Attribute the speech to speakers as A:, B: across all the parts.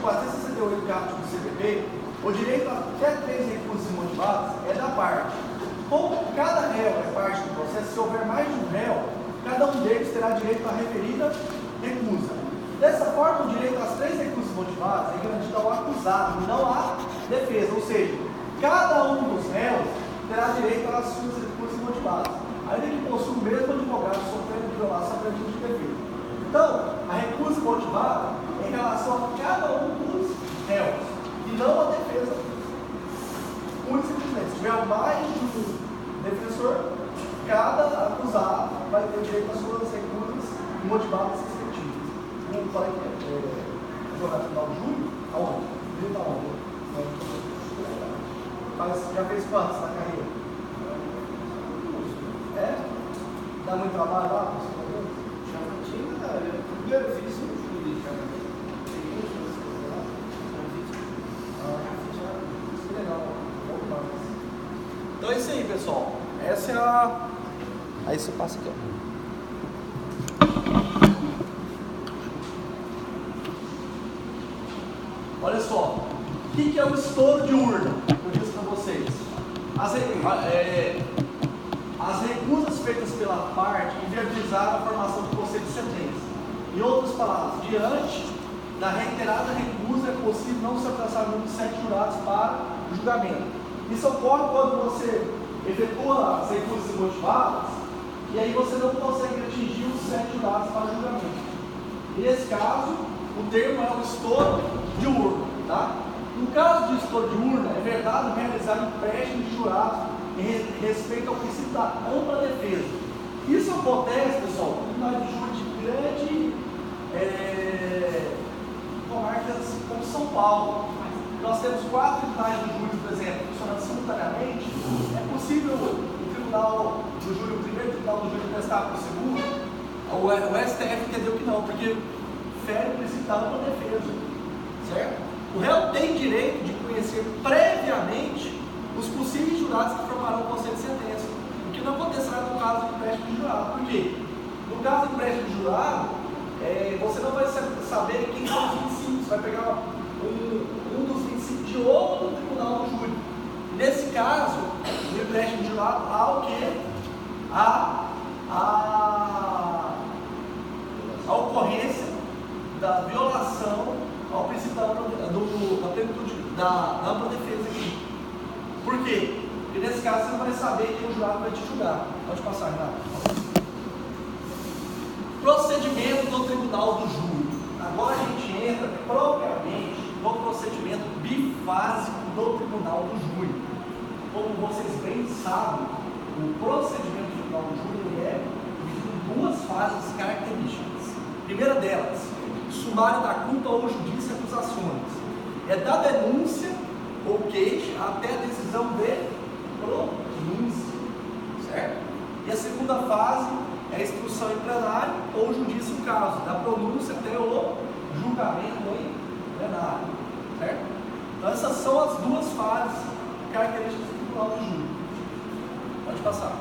A: artigo 468 do CPP, o direito a até 3 recursos imotivados é da parte. Como cada réu é parte do processo, se houver mais de um réu, cada um deles terá direito à referida recusa. Dessa forma, o direito às 3 recusas motivadas é garantido ao acusado, não à defesa. Ou seja, cada um dos réus terá direito às suas recusas motivadas, ainda que possua o mesmo advogado sofrendo violação preventiva de defesa. Então, a recusa motivada é em relação a cada um dos réus, e não a defesa. Muito simplesmente, se tiver mais de um defensor, cada acusado vai ter direito às suas recusas motivadas respectivas. Como falei que advogado final do júri, aonde? Direito aonde? Já fez quantos na carreira? É? Dá muito trabalho lá?
B: Já tinha, primeiro eu fiz um júri, cara.
A: Legal. Então é isso aí, pessoal. Essa é a... Aí você passa aqui, ó. Olha só, o que é o estouro de urna? Eu disse para vocês. As recusas feitas pela parte inviabilizaram a formação do conselho de sentença. Em outras palavras, diante da reiterada recusa, é possível não se alcançar o número de 7 jurados para o julgamento. Isso ocorre quando você efetua as recusas motivadas e aí você não consegue atingir os 7 jurados para o julgamento. E nesse caso, o termo é o estouro de urna, tá? No caso de estouro de urna, é verdade realizar empréstimo de jurados em respeito ao princípio da ampla defesa. Isso acontece, pessoal, no tribunal de júri de grande comarcas como São Paulo. Nós temos 4 tribunais de júri, por exemplo, funcionando simultaneamente. É possível o tribunal do júri, o primeiro tribunal do júri prestar para o segundo? O STF entendeu que não, porque fere o princípio da ampla defesa, certo? O réu tem direito de conhecer previamente os possíveis jurados que formarão o conselho de sentença, o que não acontecerá no caso de empréstimo de jurado. Por quê? No caso de empréstimo de jurado, você não vai saber quem são os 25, você vai pegar um dos 25 de outro tribunal do júri. Nesse caso, no empréstimo de jurado, há o quê? A ocorrência da violação ao princípio da ampla defesa aqui. Por quê? Porque nesse caso você não vai saber quem o jurado vai te julgar. Pode passar, Renato. Procedimento do tribunal do júri. Agora a gente entra propriamente no procedimento bifásico do tribunal do júri. Como vocês bem sabem, o procedimento do tribunal do júri é dividido em 2 fases características. Primeira delas, sumário da culpa ou judiça e acusações. É da denúncia ou queixa até a decisão de pronúncia, certo? E a segunda fase é a instrução em plenário ou judiça em caso, da pronúncia até o julgamento em plenário, certo? Então essas são as 2 fases características do tribunal do júri. Pode passar.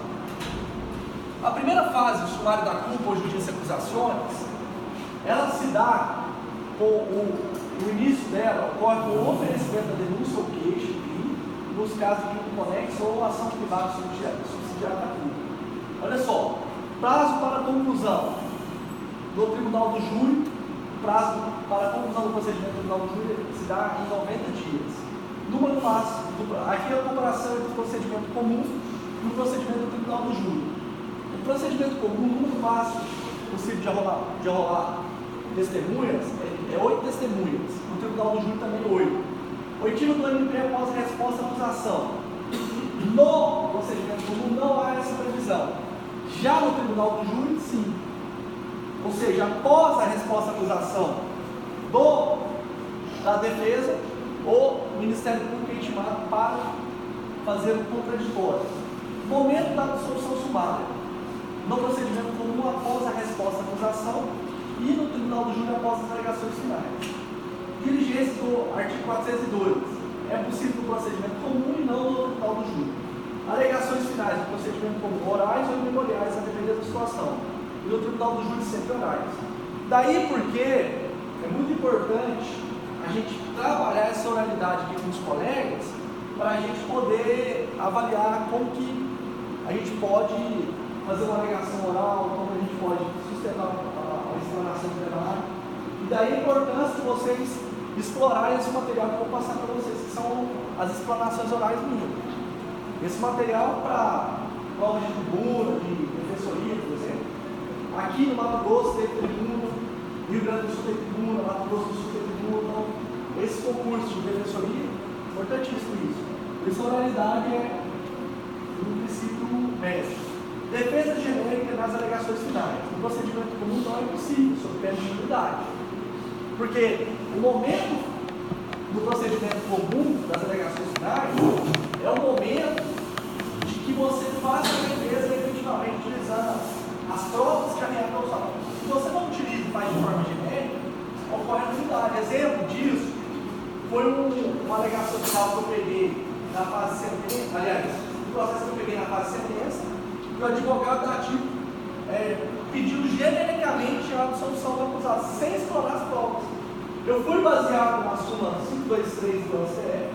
A: A primeira fase, o sumário da culpa ou judiça e acusações, ela se dá com o início dela, ocorre com o oferecimento da denúncia ou queixa, nos casos de crime conexo ou ação privada subsidiária da culpa. Olha só, prazo para conclusão do tribunal do júri, prazo para a conclusão do procedimento do tribunal do júri se dá em 90 dias. Número máximo, aqui é a comparação entre o procedimento comum e o procedimento do tribunal do júri. O procedimento comum, o número máximo possível de rolar testemunhas é 8 testemunhas. No tribunal do júri também 8. Oitiva do MP após a resposta à acusação. No procedimento comum não há essa previsão. Já no tribunal do júri, sim. Ou seja, após a resposta à acusação da defesa, o Ministério Público é intimado para fazer o contraditório. Momento da absolução sumária. No procedimento comum, após a resposta à acusação, e no tribunal do júri após as alegações finais. Diligência do artigo 402. É possível no procedimento comum e não no tribunal do júri. Alegações finais do procedimento comum, orais ou memoriais, a depender da situação. E no tribunal do júri sempre orais. Daí porque é muito importante a gente trabalhar essa oralidade aqui com os colegas, para a gente poder avaliar como que a gente pode fazer uma alegação oral, como a gente pode sustentar a explanação plenária. E daí a importância de vocês explorarem esse material que eu vou passar para vocês, que são as explanações orais minhas. Esse material para prova de tribuna, de defensoria, por exemplo. Aqui no Mato Grosso tem tribuna, Rio Grande do Sul tem tribuna, Mato Grosso do Sul tem tribuna. Então, esse concurso de defensoria, importantíssimo isso. Essa oralidade é um princípio médio. Defesa genérica nas alegações finais. No procedimento comum não é possível, sob pena de nulidade. Porque o momento do procedimento comum das alegações finais é o momento de que você faça a defesa efetivamente utilizando as provas que a regra está usando. Se você não utiliza e faz de forma genérica, ocorre a nulidade. Exemplo disso foi uma alegação final que eu peguei na fase sentença, aliás, o processo que eu peguei na fase sentença, e o advogado dativo pediu genericamente a absolução do acusado, sem explorar as provas. Eu fui baseado na súmula 523 do STF,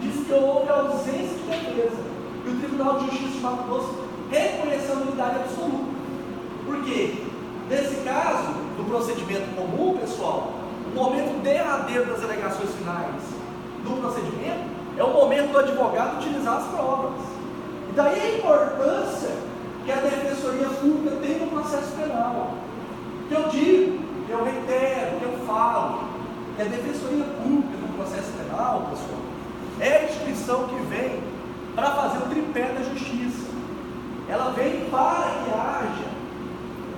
A: disse que houve ausência de defesa, e o Tribunal de Justiça de Mato Grosso reconheceu a nulidade absoluta. Por quê? Nesse caso, do procedimento comum, pessoal, o momento derradeiro das alegações finais do procedimento é o momento do advogado utilizar as provas. E daí a importância que a Defensoria Pública tem no processo penal. Que eu digo, que eu reitero, que eu falo, que a Defensoria Pública no processo penal, pessoal, é a instituição que vem para fazer o tripé da justiça. Ela vem para que haja,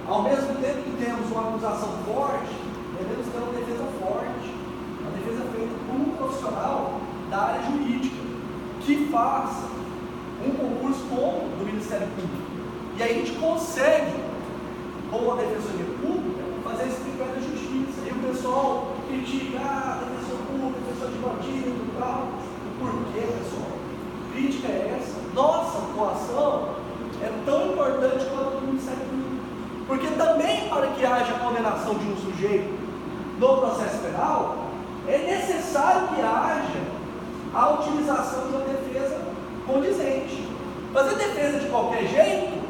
A: ao mesmo tempo que temos uma acusação forte, devemos ter uma defesa forte, uma defesa feita por um profissional da área jurídica, que faça um concurso como o do Ministério Público. E aí a gente consegue, com a Defensoria Pública, fazer esse tripé da justiça. E o pessoal critica, defensor público, defensor de bandido e tal. Por quê, pessoal? A crítica é essa. Nossa atuação é tão importante quanto o Ministério Público. Porque também para que haja condenação de um sujeito no processo penal, é necessário que haja a utilização de uma defesa condizente. Fazer defesa de qualquer jeito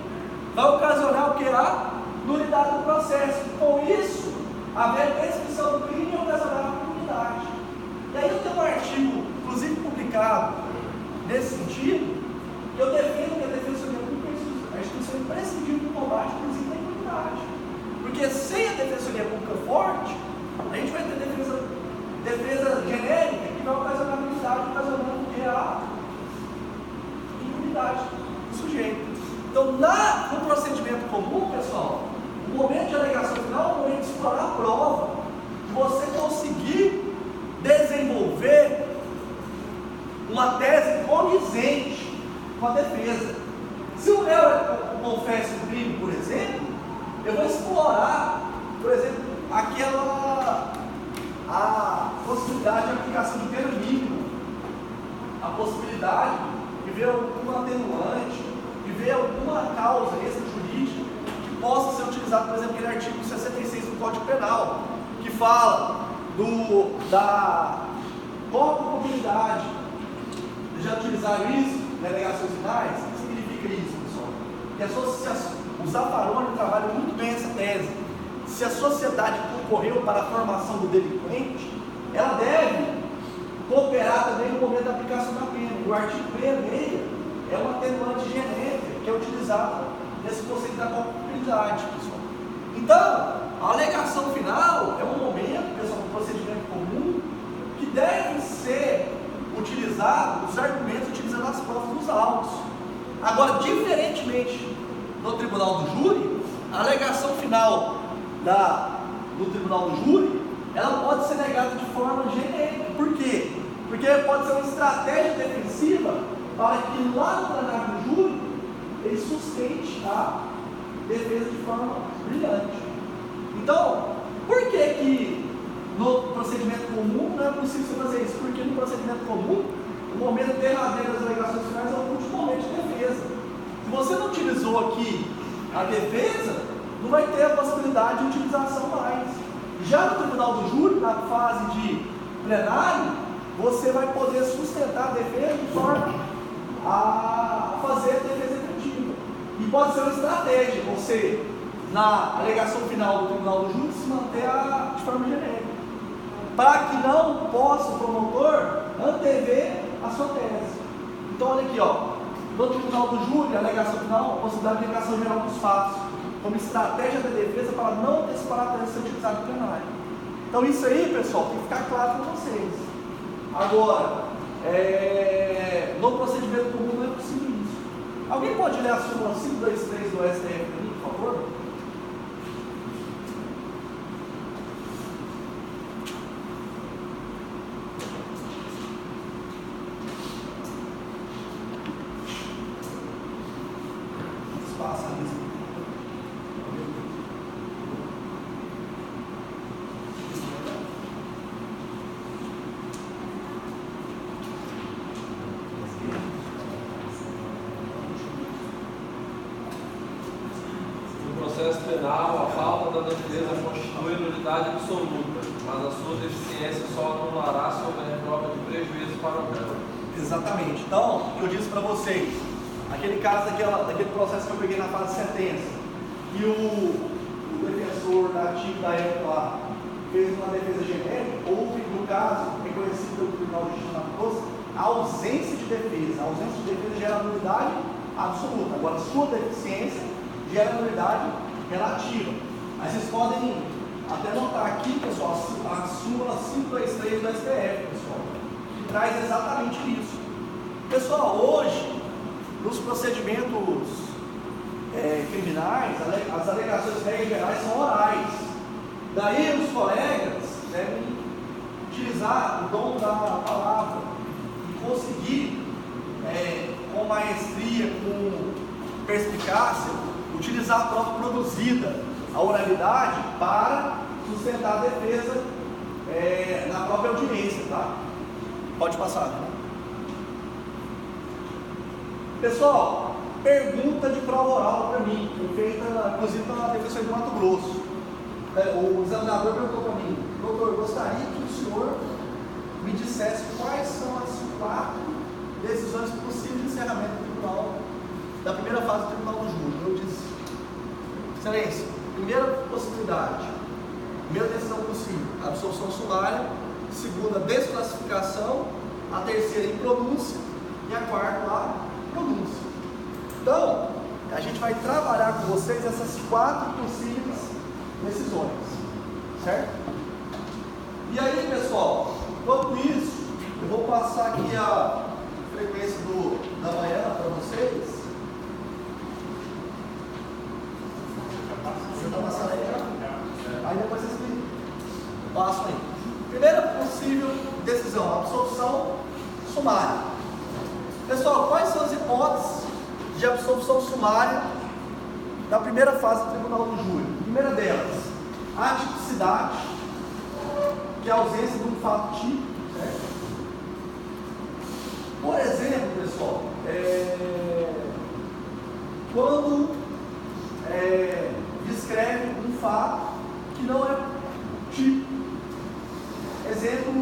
A: vai ocasionar o que? A nulidade do processo. Com isso, haver prescrição do crime e ocasionar a nulidade. E aí eu tenho um artigo, inclusive publicado nesse sentido, que eu defendo que a Defensoria Pública é a instituição imprescindível do combate, inclusive da impunidade. Porque sem a Defensoria Pública forte, a gente vai ter defesa genérica que vai ocasionar a nulidade, ocasionando o que? A impunidade do sujeito. Então, no procedimento comum, pessoal, o momento de alegação final é o momento de explorar a prova, de você conseguir desenvolver uma tese condizente com a defesa. Se o réu confessa o crime, por exemplo, eu vou explorar, por exemplo, a possibilidade de aplicação de pena mínima, a possibilidade de ver algum atenuante, de ver alguma causa extrajurídica que possa ser utilizada, por exemplo, aquele artigo 66 do Código Penal, que fala da comorbidade. Já utilizaram isso em alegações finais? O que significa isso, pessoal? Que o Zaffaroni trabalha muito bem essa tese. Se a sociedade concorreu para a formação do delinquente, ela deve cooperar também no momento da aplicação da pena. E o artigo 66 é uma atenuante genérica que é utilizada nesse conceito da comorbidade, pessoal. Então, a alegação final é um momento, pessoal, um procedimento comum que deve ser utilizado, os argumentos utilizando as provas dos autos. Agora, diferentemente no tribunal do júri, a alegação final do tribunal do júri, ela pode ser negada de forma genérica. Por quê? Porque pode ser uma estratégia defensiva para que lá no plenário do júri ele sustente a defesa de forma brilhante. Então, por que no procedimento comum não é possível você fazer isso? Porque no procedimento comum, o momento derradeiro das alegações finais é o último momento de defesa. Se você não utilizou aqui a defesa, não vai ter a possibilidade de utilização mais. Já no tribunal do júri, na fase de plenário, você vai poder sustentar a defesa de forma a fazer a defesa efetiva. E pode ser uma estratégia, você, na alegação final do Tribunal do Júri, se manter de forma genérica, para que não possa o promotor antever a sua tese. Então, olha aqui, ó, no Tribunal do Júri, a alegação final, possibilidade de aplicação geral dos fatos, como estratégia da defesa para não antecipar a tese ser utilizada no plenário. Então, isso aí, pessoal, tem que ficar claro para vocês. Agora, no procedimento comum não é possível isso. Alguém pode ler a súmula 523 do STF para mim, por favor? Passa a lista.
C: Processo penal, a falta da defesa constitui nulidade absoluta, mas a sua deficiência só anulará se houver prova de prejuízo para o réu.
A: Exatamente. Então, o que eu disse para vocês, aquele caso daquele processo que eu peguei na fase de sentença, e o defensor da ativa da época lá fez uma defesa genérica, houve, no caso, reconhecido pelo Tribunal de Justiça na Força, a ausência de defesa. A ausência de defesa gera nulidade absoluta. Agora, sua deficiência gera nulidade relativa. Aí vocês podem até notar aqui, pessoal, a súmula 523 do STF, pessoal, que traz exatamente isso. Pessoal, hoje, nos procedimentos criminais, as alegações regras gerais são orais. Daí os colegas devem utilizar o dom da palavra e conseguir, com maestria, com perspicácia, utilizar a prova produzida, a oralidade, para sustentar a defesa na própria audiência, tá? Pode passar, né? Pessoal, pergunta de prova oral para mim, foi feita inclusive pela Defensoria do Mato Grosso. O examinador perguntou para mim: doutor, gostaria que o senhor me dissesse quais são as 4 decisões possíveis de encerramento do tribunal, da primeira fase do Tribunal do Júri. Eu disse: excelência, primeira possibilidade, primeira decisão possível, absolução sumária; segunda, desclassificação; a terceira, impronúncia; e a quarta, lá, pronúncia. Então, a gente vai trabalhar com vocês essas 4 possíveis decisões, certo? E aí, pessoal, enquanto isso, eu vou passar aqui a frequência da manhã para vocês. Você está passando aí já? Aí depois vocês me passam aí. Primeira possível decisão, absolução sumária. Pessoal, quais são as hipóteses de absolução sumária da primeira fase do Tribunal do Júri? Primeira delas, a atipicidade, que é a ausência de um fato típico, certo? Por exemplo, pessoal, quando descreve um fato que não é típico. Exemplo,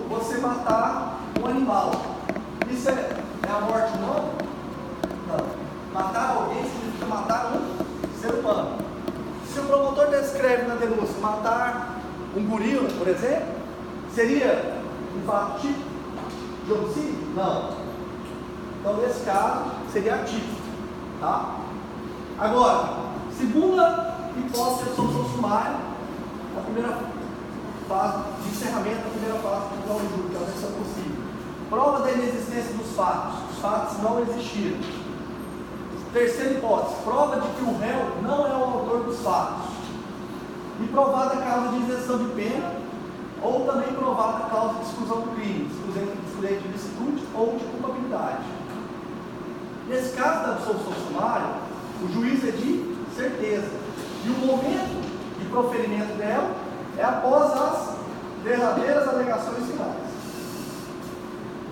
A: você matar um animal. Isso é a morte humana? Não. Matar alguém significa matar um ser humano. Se o promotor descreve na denúncia matar um gorila, por exemplo, seria um fato típico de homicídio? Não. Então, nesse caso, seria atípico. Tá? Agora, segunda hipótese de absolução sumária, a primeira fase de encerramento da primeira fase do Tribunal do Júri, que é a versão possível. Prova da inexistência dos fatos. Os fatos não existiram. Terceira hipótese, prova de que o réu não é o autor dos fatos. E provada a causa de isenção de pena, ou também provada a causa de exclusão do crime, excludente de licitude ou de culpabilidade. Nesse caso da absolução sumária, o juiz é de certeza. E o momento de proferimento dela é após as derradeiras alegações finais.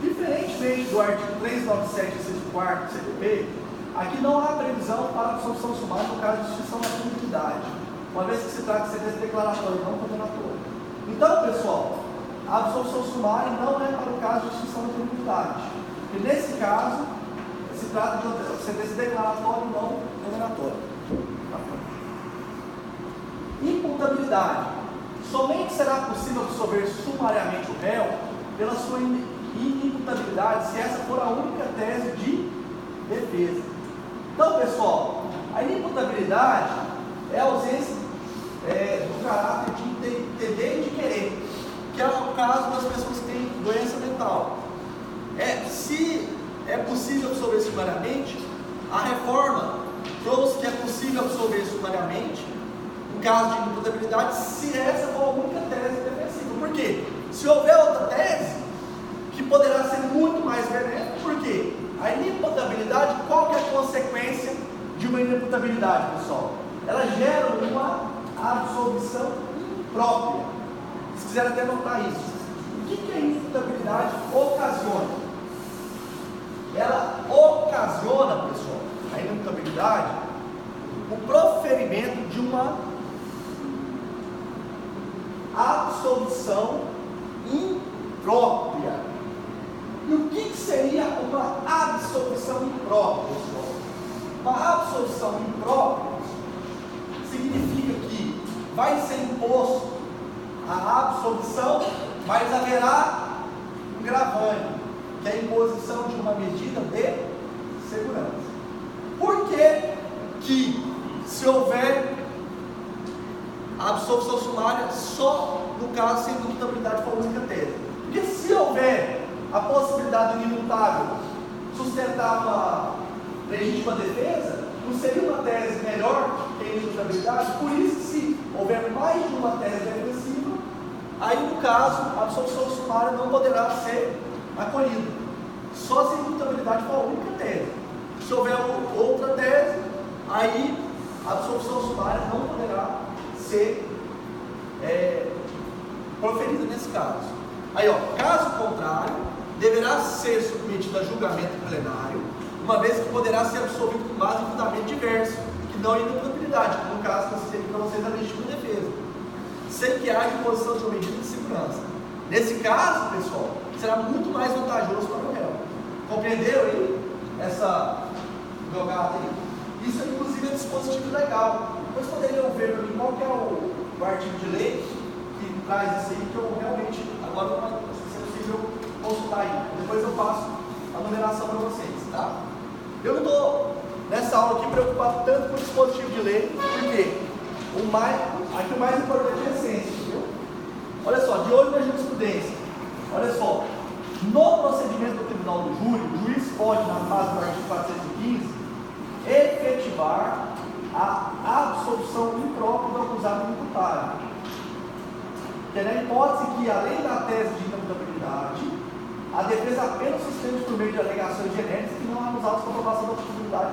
A: Diferentemente do artigo 397, inciso 4 do CPP, aqui não há previsão para a absolução sumária no caso de instituição da punibilidade, uma vez que se trata de sentença declaratória e não condenatória. Então, pessoal, a absolvição sumária não é para o caso de extinção de imunidade. E nesse caso, se trata de uma sentença declaratória e não condenatória. Imputabilidade. Somente será possível absolver sumariamente o réu pela sua inimputabilidade se essa for a única tese de defesa. Então, pessoal, a inimputabilidade é a ausência do caráter de entender e de querer, que é o caso das pessoas que têm doença mental. Se é possível absolver sumariamente, a reforma trouxe que é possível absolver sumariamente em caso de inimputabilidade se essa for a única tese defensiva. Por quê? Se houver outra tese, que poderá ser muito mais benéfica, por quê? A inimputabilidade, qual que é a consequência de uma inimputabilidade, pessoal? Ela gera uma absolvição imprópria. Se quiser até anotar isso. O que a inimputabilidade ocasiona? Ela ocasiona, pessoal, a inimputabilidade, o proferimento de uma absolvição imprópria. E o que seria uma absolvição imprópria, pessoal? Uma absolvição imprópria significa que vai ser imposto a absolvição, mas haverá um gravame, que é a imposição de uma medida de segurança. Por que se houver a absolvição sumária só no caso sem inimputabilidade for a única tese? Porque se houver a possibilidade do inimputável sustentar uma legítima defesa, não seria uma tese melhor que a inimputabilidade? Por isso que se houver mais de uma tese defensiva, aí no caso a absolvição sumária não poderá ser acolhida. Só se a inimputabilidade for a única tese. Se houver outra tese, aí a absolvição sumária não poderá ser proferida nesse caso. Aí, caso contrário, deverá ser submetido a julgamento plenário, uma vez que poderá ser absolvido com base em fundamento diverso, que não é inimputabilidade, como no caso que eu citei para vocês a legítima defesa, sem que haja imposição de uma medida de segurança. Nesse caso, pessoal, será muito mais vantajoso para o réu. Compreenderam aí essa jogada aí? Isso, inclusive, é dispositivo legal. Depois poderiam ver para mim qual que é o artigo de lei que traz isso aí, que eu realmente, agora não vai ser possível consultar aí. Depois eu passo a numeração para vocês, tá? Eu não estou nessa aula aqui preocupado tanto com o dispositivo de lei, porque aqui o mais importante é a essência, entendeu? Olha só, de olho na jurisprudência. Olha só, no procedimento do tribunal do júri, o juiz pode, na base do artigo 415, efetivar a absolvição imprópria do acusado imputado. Que é na hipótese que, além da tese de inimputabilidade, a defesa apenas sustente por meio de alegações genéricas que não há nos autos de comprovação da possibilidade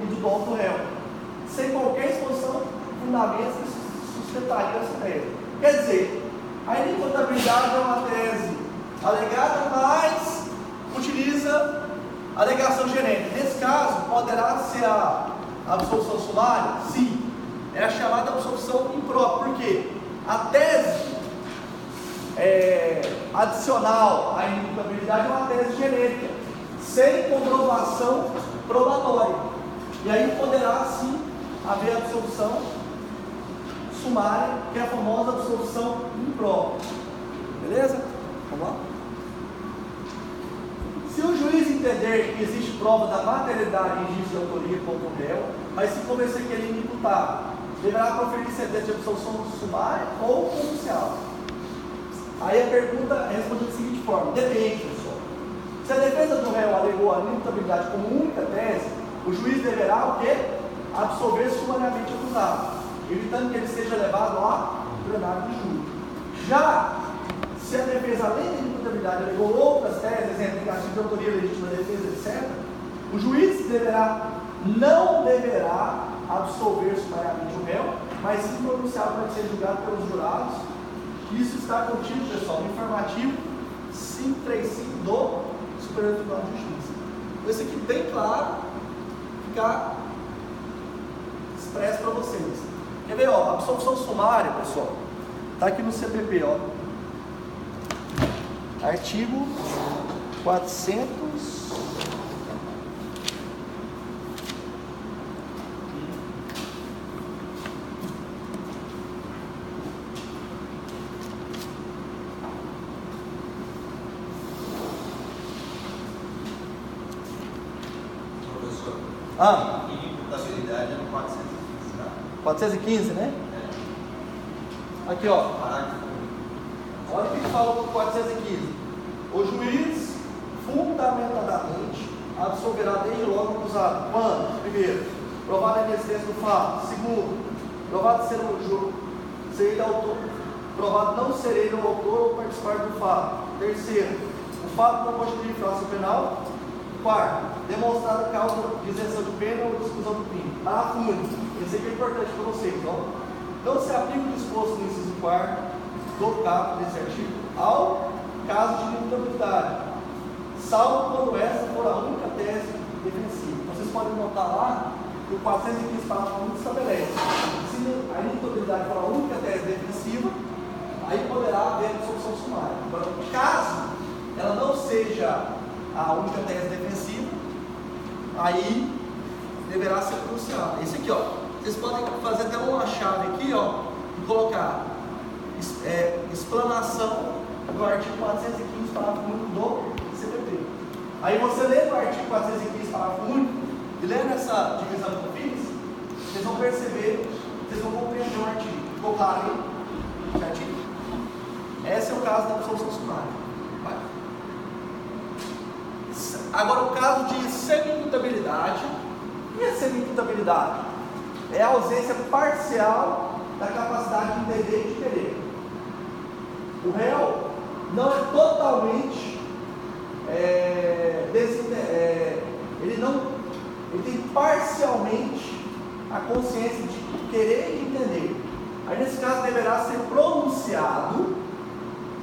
A: e do dolo do réu, sem qualquer exposição de fundamentos que sustentaria essa tese. Quer dizer, a inimputabilidade é uma tese alegada, mas utiliza alegação genérica. Nesse caso, poderá ser a absolvição sumária? Sim. É a chamada absolvição imprópria. Por quê? A tese adicional à inimputabilidade é uma tese genérica, sem comprovação probatória. E aí poderá sim haver absolvição sumária, que é a famosa absolvição imprópria. Beleza? Vamos lá? Se o juiz entender que existe prova da materialidade em indício de autoria contra o réu, mas se convencer que ele é inimputável, deverá proferir sentença de absolvição sumária ou condicional. Aí a pergunta é respondida da seguinte forma: depende, pessoal. Se a defesa do réu alegou a inimputabilidade como única tese, o juiz deverá o quê? Absolver sumariamente o acusado, evitando que ele seja levado a plenário do júri. Já se a defesa, além da inimputabilidade, alegou outras teses, exemplo, negativo de autoria, legítima defesa, etc., o juiz não deverá absolver sumariamente o réu, mas sim pronunciar para ser julgado pelos jurados. Isso está contido, pessoal, no informativo 535 do Superior Tribunal de Justiça. Esse aqui bem claro, ficar expresso para vocês. Quer ver, a absolvição sumária, pessoal, está aqui no CPP, Artigo 400.
B: Professor, inimputabilidade é no 415, tá?
A: 415, né? Aqui, ó.
B: Parágrafo
A: Olha o que fala no 415. O juiz, fundamentadamente, absolverá desde logo o acusado. Quando? Primeiro, provado a inexistência do fato. Segundo, provado ser ele autor. Provado não ser ele o autor ou participar do fato. Terceiro, o fato não constitui infração penal. Quarto, demonstrada a causa de isenção de pena ou de exclusão do crime. Parágrafo único. Esse aqui é importante para vocês. Não se aplica o disposto no inciso 4º do caput desse artigo ao caso de inimputabilidade, salvo quando essa for a única tese defensiva. Então, vocês podem notar lá que o 415 parágrafo único estabelece: se a inimputabilidade for a única tese defensiva, aí poderá haver absolução sumária. Agora, caso ela não seja a única tese defensiva, aí deverá ser pronunciada. Esse aqui, ó, vocês podem fazer até uma chave aqui, ó, e colocar explanação do artigo 415, parágrafo único do CPP. Aí você lê o artigo 415, parágrafo único, e lendo essa divisão que eu fiz, vocês vão perceber, vocês vão compreender o artigo. Ficou claro aí? Certinho? Esse é o caso da absolução sumária. Vai. Agora, o caso de semi-imputabilidade. E a semi-imputabilidade? É a ausência parcial da capacidade de entender e de querer. O réu não é totalmente ele tem parcialmente a consciência de querer e de entender. Aí, nesse caso, deverá ser pronunciado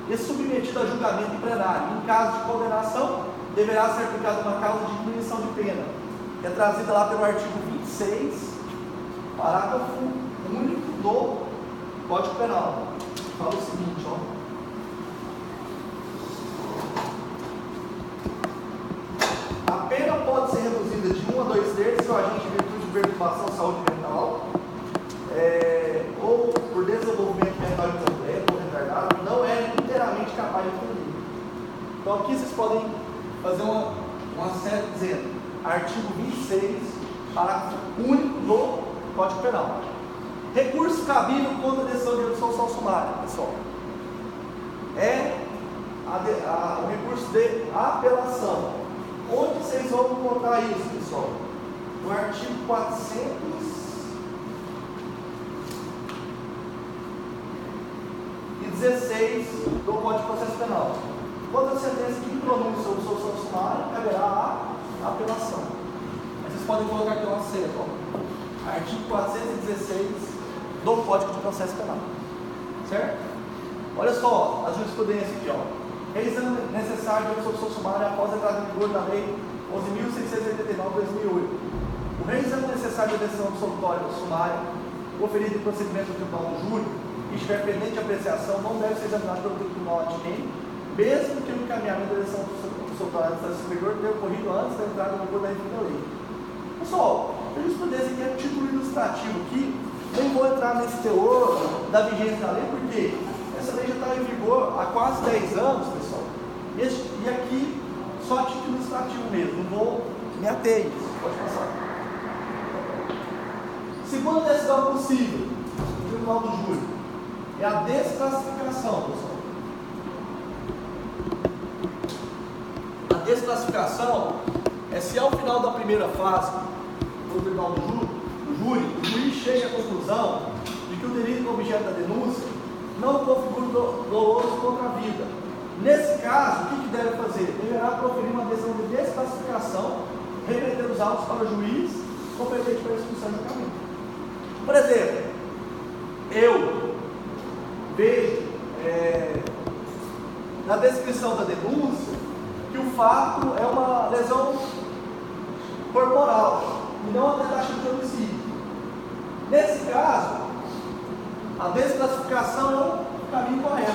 A: e submetido a julgamento em plenário. Em caso de condenação, deverá ser aplicada uma causa de diminuição de pena, que é trazida lá pelo artigo 26, parágrafo único do Código Penal. Fala o seguinte, ó. A pena pode ser reduzida de 1 a 2 terços se o agente, em virtude de perturbação de saúde mental, ou por desenvolvimento mental incompleto ou retardado, não é inteiramente capaz de entender. Então aqui vocês podem fazer uma série dizendo: artigo 26, parágrafo único do Código Penal. Recurso cabível contra a decisão de absolução sumária, pessoal. É o recurso de apelação. Onde vocês vão encontrar isso, pessoal? No artigo 416 do Código de Processo Penal. Quando a sentença que pronuncia sobre absolução sumária, caberá a apelação. Mas vocês podem colocar aqui uma seta, ó. Artigo 416 do Código de Processo Penal. Certo? Olha só a jurisprudência aqui, ó. Reexame necessário de absolução sumária após a entrada em vigor da Lei 11.689/2008. O reexame necessário de decisão absolutória sumária proferida em procedimento do Tribunal do Júri que estiver pendente de apreciação não deve ser examinado pelo Tribunal adquirente, mesmo que o encaminhamento da decisão absolutória da instância superior tenha ocorrido antes da entrada em vigor da lei. Pessoal, a jurisprudência aqui é título ilustrativo aqui. Nem vou entrar nesse teor da vigência da lei, porque essa lei já está em vigor há quase 10 anos, pessoal. E aqui, só título ilustrativo mesmo, não vou me ater a isso. Pode passar. Segunda decisão possível do Tribunal do Júri é a desclassificação, pessoal. A desclassificação é se ao final da primeira fase do Tribunal do Júri, o juiz chega à conclusão de que o delito objeto da denúncia não configura doloso contra a vida. Nesse caso, o que deve fazer? Deverá proferir uma decisão de desclassificação, remeter os autos para o juiz competente para a execução do julgamento. Por exemplo, eu vejo na descrição da denúncia que o fato é uma lesão corporal e não uma tentativa de homicídio. Nesse caso, a desclassificação é o caminho correto.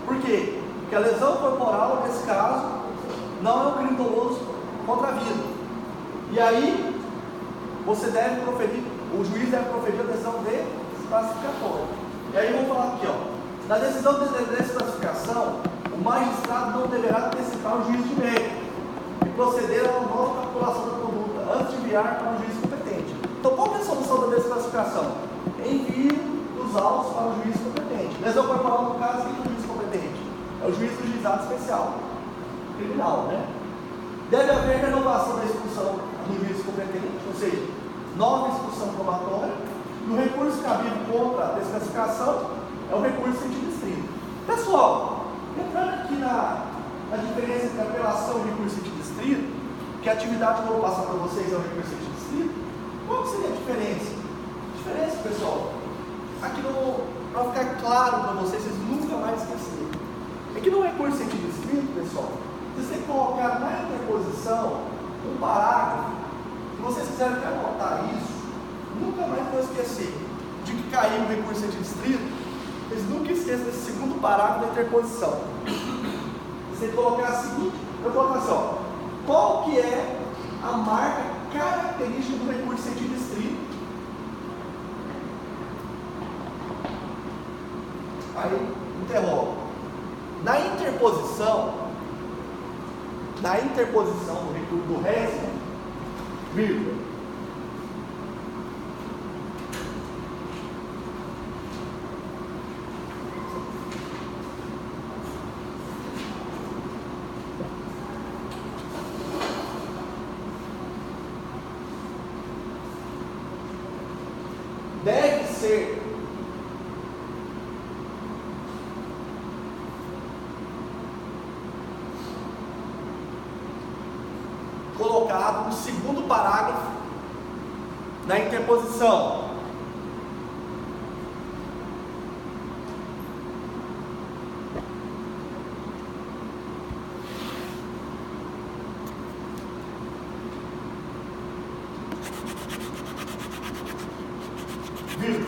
A: Por quê? Porque a lesão corporal, nesse caso, não é um crime doloso contra a vida. E aí, você deve proferir, o juiz deve proferir a decisão desclassificatória. E aí vamos falar aqui, ó. Na decisão de desclassificação, o magistrado não deverá antecipar o juízo de mérito e proceder a uma nova calculação da conduta antes de enviar para o juiz competente. Então, qual é a solução da desclassificação? Envio dos autos para o juiz competente. Lesão corporal, no caso, quem é o juiz competente? É o juiz do juizado especial criminal, né? Deve haver renovação da expulsão do juiz competente, ou seja, nova expulsão probatória. E o recurso cabível contra a desclassificação é o recurso em sentido estrito. Pessoal, entrando aqui na diferença entre apelação e recurso em sentido estrito, que a atividade que eu vou passar para vocês é o recurso em sentido estrito, qual seria a diferença? A diferença, pessoal, aqui para ficar claro para vocês nunca mais esquecerem, é que no recurso em sentido estrito, pessoal, vocês têm que colocar na interposição um parágrafo. Se vocês quiserem até anotar isso, nunca mais vão esquecer de que caiu o recurso em sentido estrito. Vocês nunca esqueçam desse segundo parágrafo da interposição. Você colocar a seguinte, eu vou colocar assim, ó, qual que é a marca característica do recurso em sentido estrito? Aí, interroga. Na interposição do recurso do régimen, vírgula, deve ser colocado no segundo parágrafo na interposição.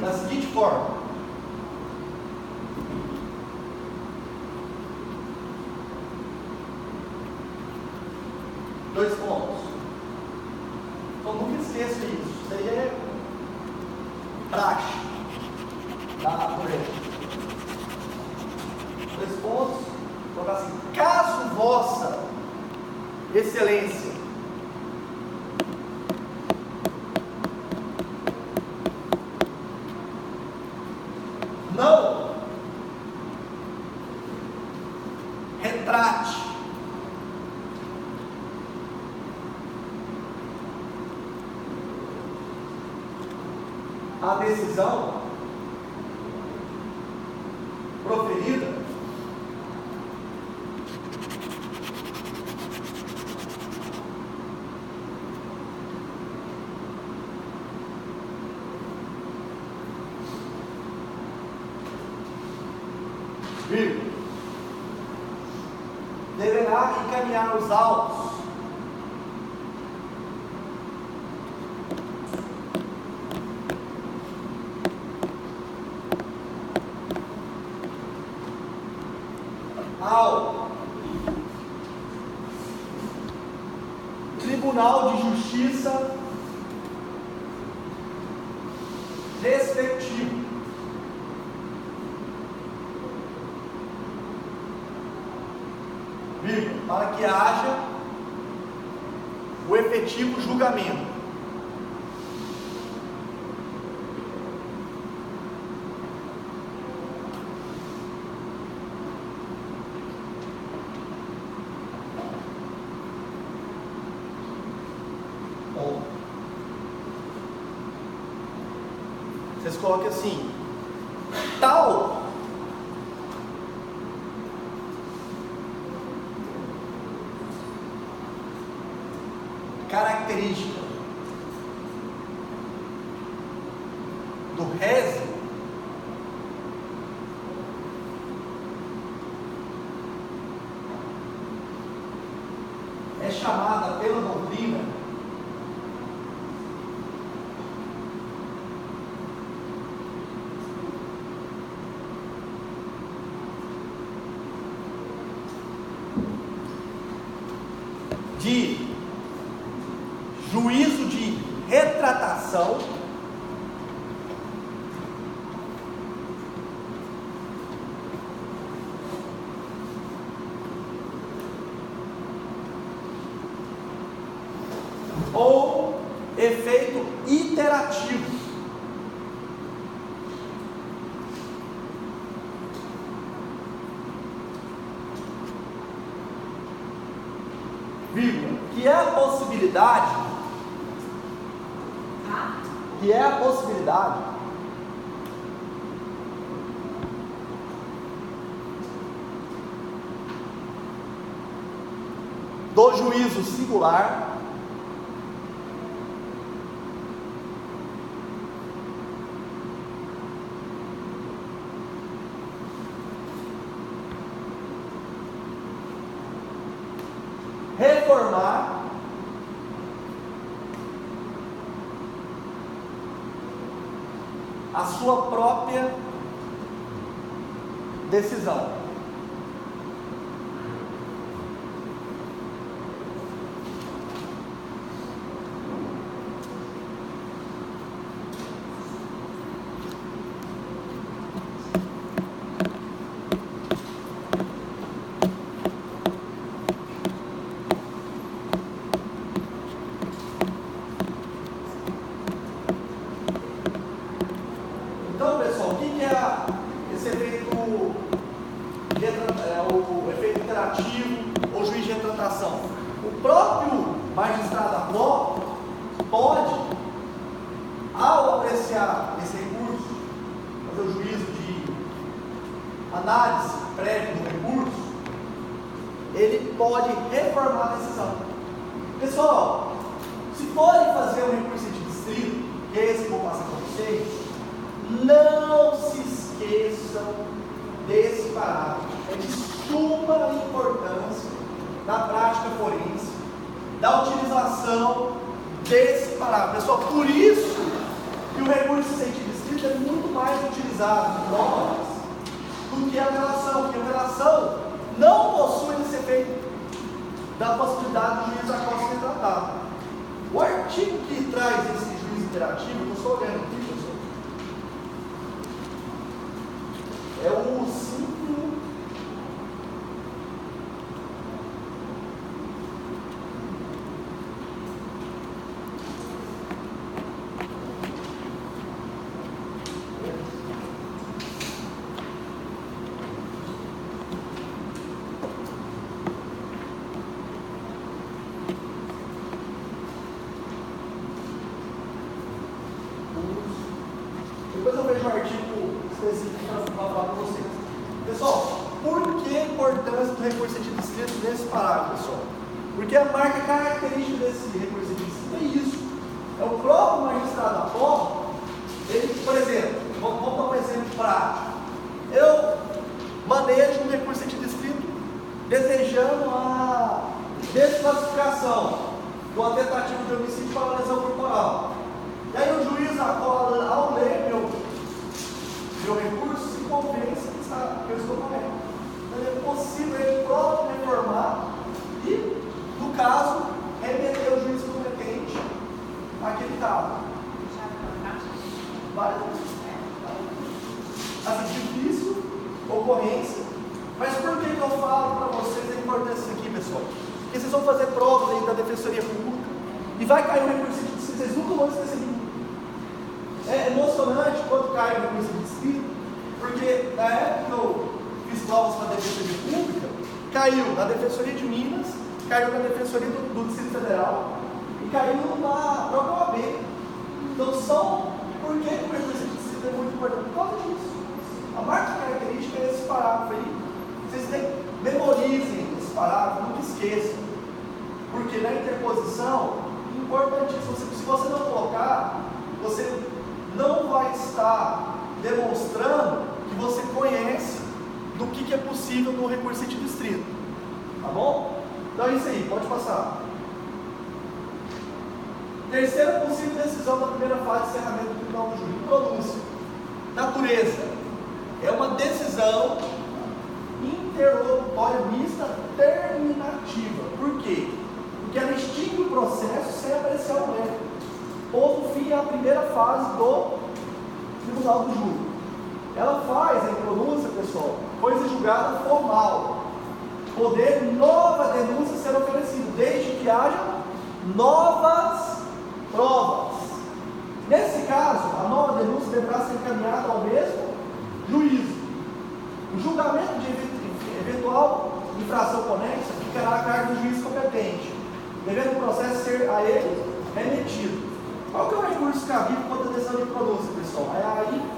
A: Da seguinte forma: dois pontos. Então nunca esqueça isso. Isso aí é praxe da natureza. Dois pontos. Colocar assim: caso vossa excelência não retrate a decisão proferida deverá encaminhar os autos ao Tribunal de Justiça respectivo, para que haja o efetivo julgamento. Bom, vocês colocam assim: tal característica do régimen é chamada pela doutrina de juízo de retratação, ou efeito iterativo. Vírgula, que é a possibilidade do juízo singular reformar a sua própria decisão. Então, pessoal, o que é esse efeito, o efeito interativo ou juiz de retratação? O próprio magistrado APO pode, ao apreciar esse recurso, fazer o juízo de análise prévia do recurso, ele pode reformar a decisão. Pessoal, se forem fazer um recurso de distrito, que é esse que eu vou passar para vocês, não se esqueçam desse parágrafo. É de suma importância na prática forense, da utilização desse parágrafo. Pessoal, por isso que o recurso de sentido estrito é muito mais utilizado em normas do que a relação, porque a relação não possui esse efeito da possibilidade do juiz a qual se retratar. O artigo que traz esse juízo interativo, eu estou olhando aqui, pessoal, é o 5. Depois eu vejo um artigo específico para falar para vocês. Pessoal, por que a importância do recurso de distrito nesse parágrafo, pessoal? Porque a marca característica desse recurso de distrito é isso. É o próprio magistrado APO, ele, por exemplo, vamos dar um exemplo prático. Eu manejo um recurso de distrito desejando a desclassificação do tentativa de homicídio para lesão corporal. E aí o juiz, ao ler meu recurso, se convence que eu estou correto. Então é possível ele próprio reformar e, no caso, remeter o juiz competente àquele caso. Várias vezes. Assim, difícil, ocorrência. Mas por que eu falo para vocês a importância disso aqui, pessoal? Porque vocês vão fazer provas aí da Defensoria Pública e vai cair um recurso de distrito, vocês nunca vão esquecer. É emocionante quando cai o recurso de distrito, porque na época que eu fiz provas para a Defensoria Pública, caiu na Defensoria de Minas, caiu na Defensoria do Distrito Federal e caiu na própria OAB. Então por que o recurso de distrito é muito importante? Por causa disso. A marca característica é esse parágrafo aí. Vocês memorizem esse parágrafo, nunca esqueçam. Porque na interposição, importantíssimo, se você não colocar, você não vai estar demonstrando que você conhece do que é possível no recurso de distrito. Tá bom? Então é isso aí, pode passar. Terceira possível decisão da primeira fase de encerramento do Tribunal do Júri. Pronúncia. Natureza. É uma decisão interlocutória mista terminativa. Por quê? Porque sem apreciar o mérito, pondo fim à primeira fase do tribunal do júri. Ela faz a impronúncia, pessoal, coisa julgada formal, poder nova denúncia ser oferecida, desde que haja novas provas. Nesse caso, a nova denúncia deverá ser encaminhada ao mesmo juízo. O julgamento de eventual infração conexa ficará a cargo do juiz competente, devendo o processo ser a ele remetido. Qual que é o recurso cabível contra a decisão de pronúncia, pessoal?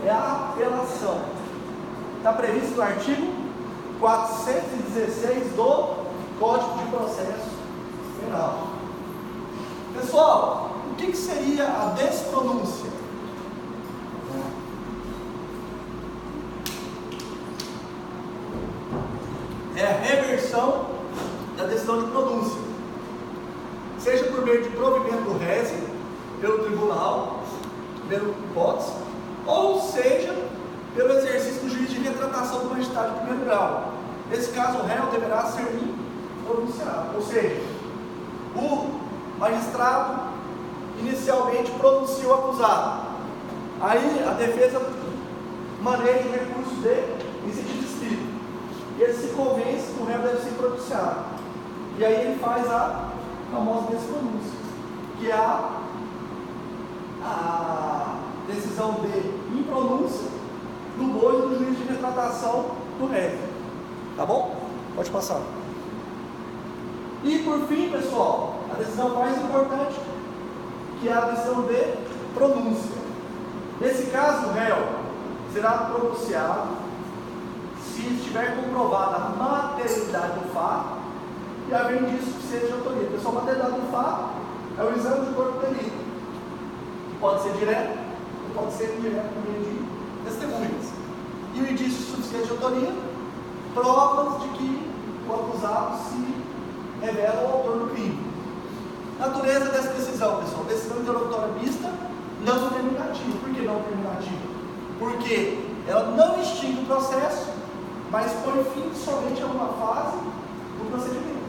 A: É a apelação. Está previsto no artigo 416 do Código de Processo Penal. Pessoal, o que seria a despronúncia? É a reversão da decisão de pronúncia, seja por meio de provimento do réu pelo tribunal, pelo hipótese, ou seja, pelo exercício do juiz de retratação do magistrado de primeiro grau. Nesse caso, o réu deverá ser pronunciado, ou seja, o magistrado inicialmente pronuncia o acusado, aí a defesa maneja o recurso em sentido estrito, e ele se convence que o réu deve ser pronunciado, e aí ele faz a famosa despronúncia, que é a decisão de impronúncia do bojo do juiz de retratação do réu. Tá bom? Pode passar. E por fim, pessoal, a decisão mais importante, que é a decisão de pronúncia. Nesse caso, o réu será pronunciado se estiver comprovada a materialidade do fato e haver indício que seja de autoria. Pessoal, a materialidade do fato é o exame de corpo de delito, que pode ser direto ou pode ser indireto por meio de testemunhas. E o indício suficiente de autoria, provas de que o acusado se revela o autor do crime. Natureza dessa decisão, pessoal: decisão interlocutória mista, não terminativa. Por que não terminativa? Porque ela não extingue o processo, mas põe fim somente a uma fase do procedimento.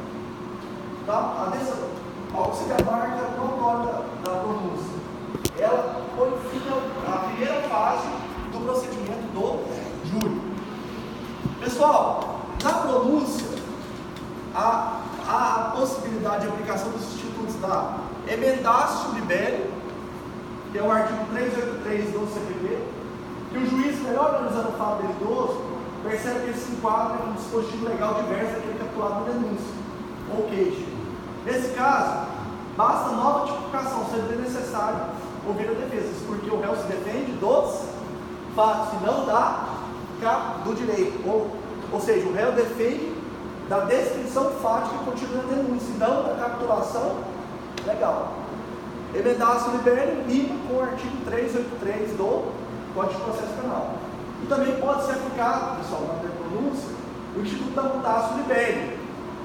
A: Tá? A decisão, auxília a marca notória da pronúncia, ela põe fim à primeira fase do procedimento do júri. Pessoal, na pronúncia, há a possibilidade de aplicação dos institutos da emendatio libelli, que é o artigo 383 do CPP, que o juiz, melhor analisando o fato delidoso, percebe que ele se enquadra em um dispositivo legal diverso daquele capturado na denúncia ou queixa. Nesse caso, basta nova tipificação, sendo necessário ouvir a defesa, porque o réu se defende dos fatos e não do direito, ou seja, o réu defende da descrição fática contida na denúncia, e não da capitulação legal. Emendatio libelli rima com o artigo 383 do Código de Processo Penal. E também pode ser aplicado, pessoal, na pronúncia, o Instituto da Mutatio libelli,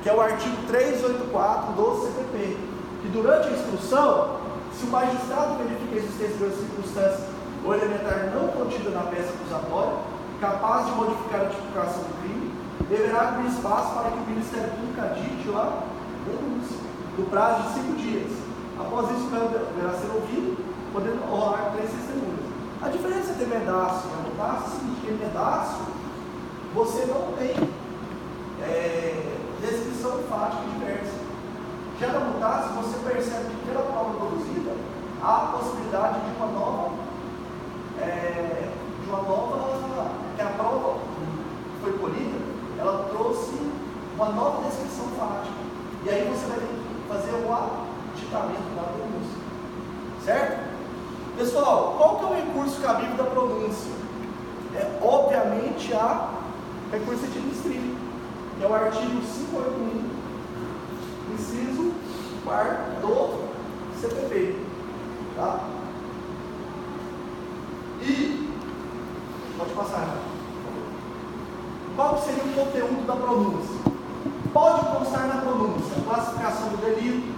A: que é o artigo 384 do CPP, que durante a instrução, se o magistrado verifica a existência de circunstância ou elementar não contida na peça acusatória, capaz de modificar a tipificação do crime, deverá abrir espaço para que o Ministério Público adite a denúncia, no prazo de 5 dias. Após isso, o réu deverá ser ouvido, podendo rolar 3 testemunhas. A diferença entre emendatio e mutatio é a seguinte: que emendatio, você não tem descrição fática diversa. Já na mutatio, você percebe que pela prova produzida, há a possibilidade de uma nova, que a prova foi colhida, ela trouxe uma nova descrição fática. E aí você vai ter que fazer o aditamento da pronúncia. Certo? Pessoal, qual que é o recurso cabível da pronúncia? É, obviamente, a recurso administrativo, que é o artigo 581, inciso 4º do CPP. Tá? E, pode passar. Qual seria o conteúdo da pronúncia? Pode constar na pronúncia a classificação do delito,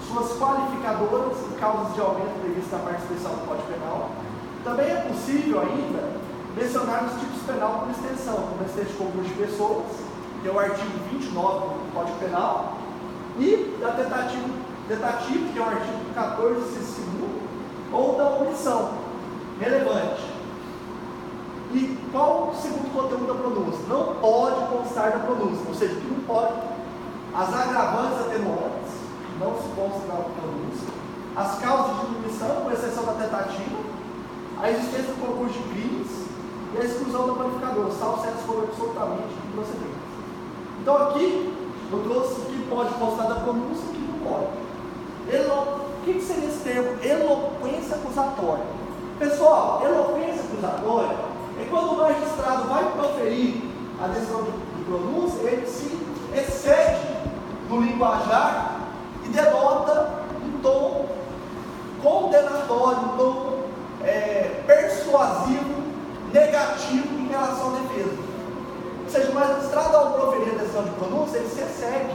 A: suas qualificadoras e causas de aumento previstas na parte especial do Código Penal. Também é possível ainda mencionar os tipos penal por extensão, como acidente de concurso de pessoas, que é o artigo 29 do Código Penal, e da tentativa Tentativo, que é o artigo 14, inciso 2, ou da omissão relevante. E qual o segundo conteúdo da pronúncia? Não pode constar da pronúncia, ou seja, que não pode. As agravantes atenuantes não se constam da pronúncia. As causas de omissão, com exceção da tentativa, a existência do concurso de crimes e a exclusão do qualificador, salvo se elas forem absolutamente improcedentes. Então aqui, eu trouxe o que pode constar da pronúncia e o que não pode. O que seria esse termo? Eloquência acusatória. Pessoal, eloquência acusatória é quando o magistrado vai proferir a decisão de pronúncia, ele se excede no linguajar e denota um tom condenatório, um tom persuasivo, negativo em relação à defesa. Ou seja, o magistrado, ao proferir a decisão de pronúncia, ele se excede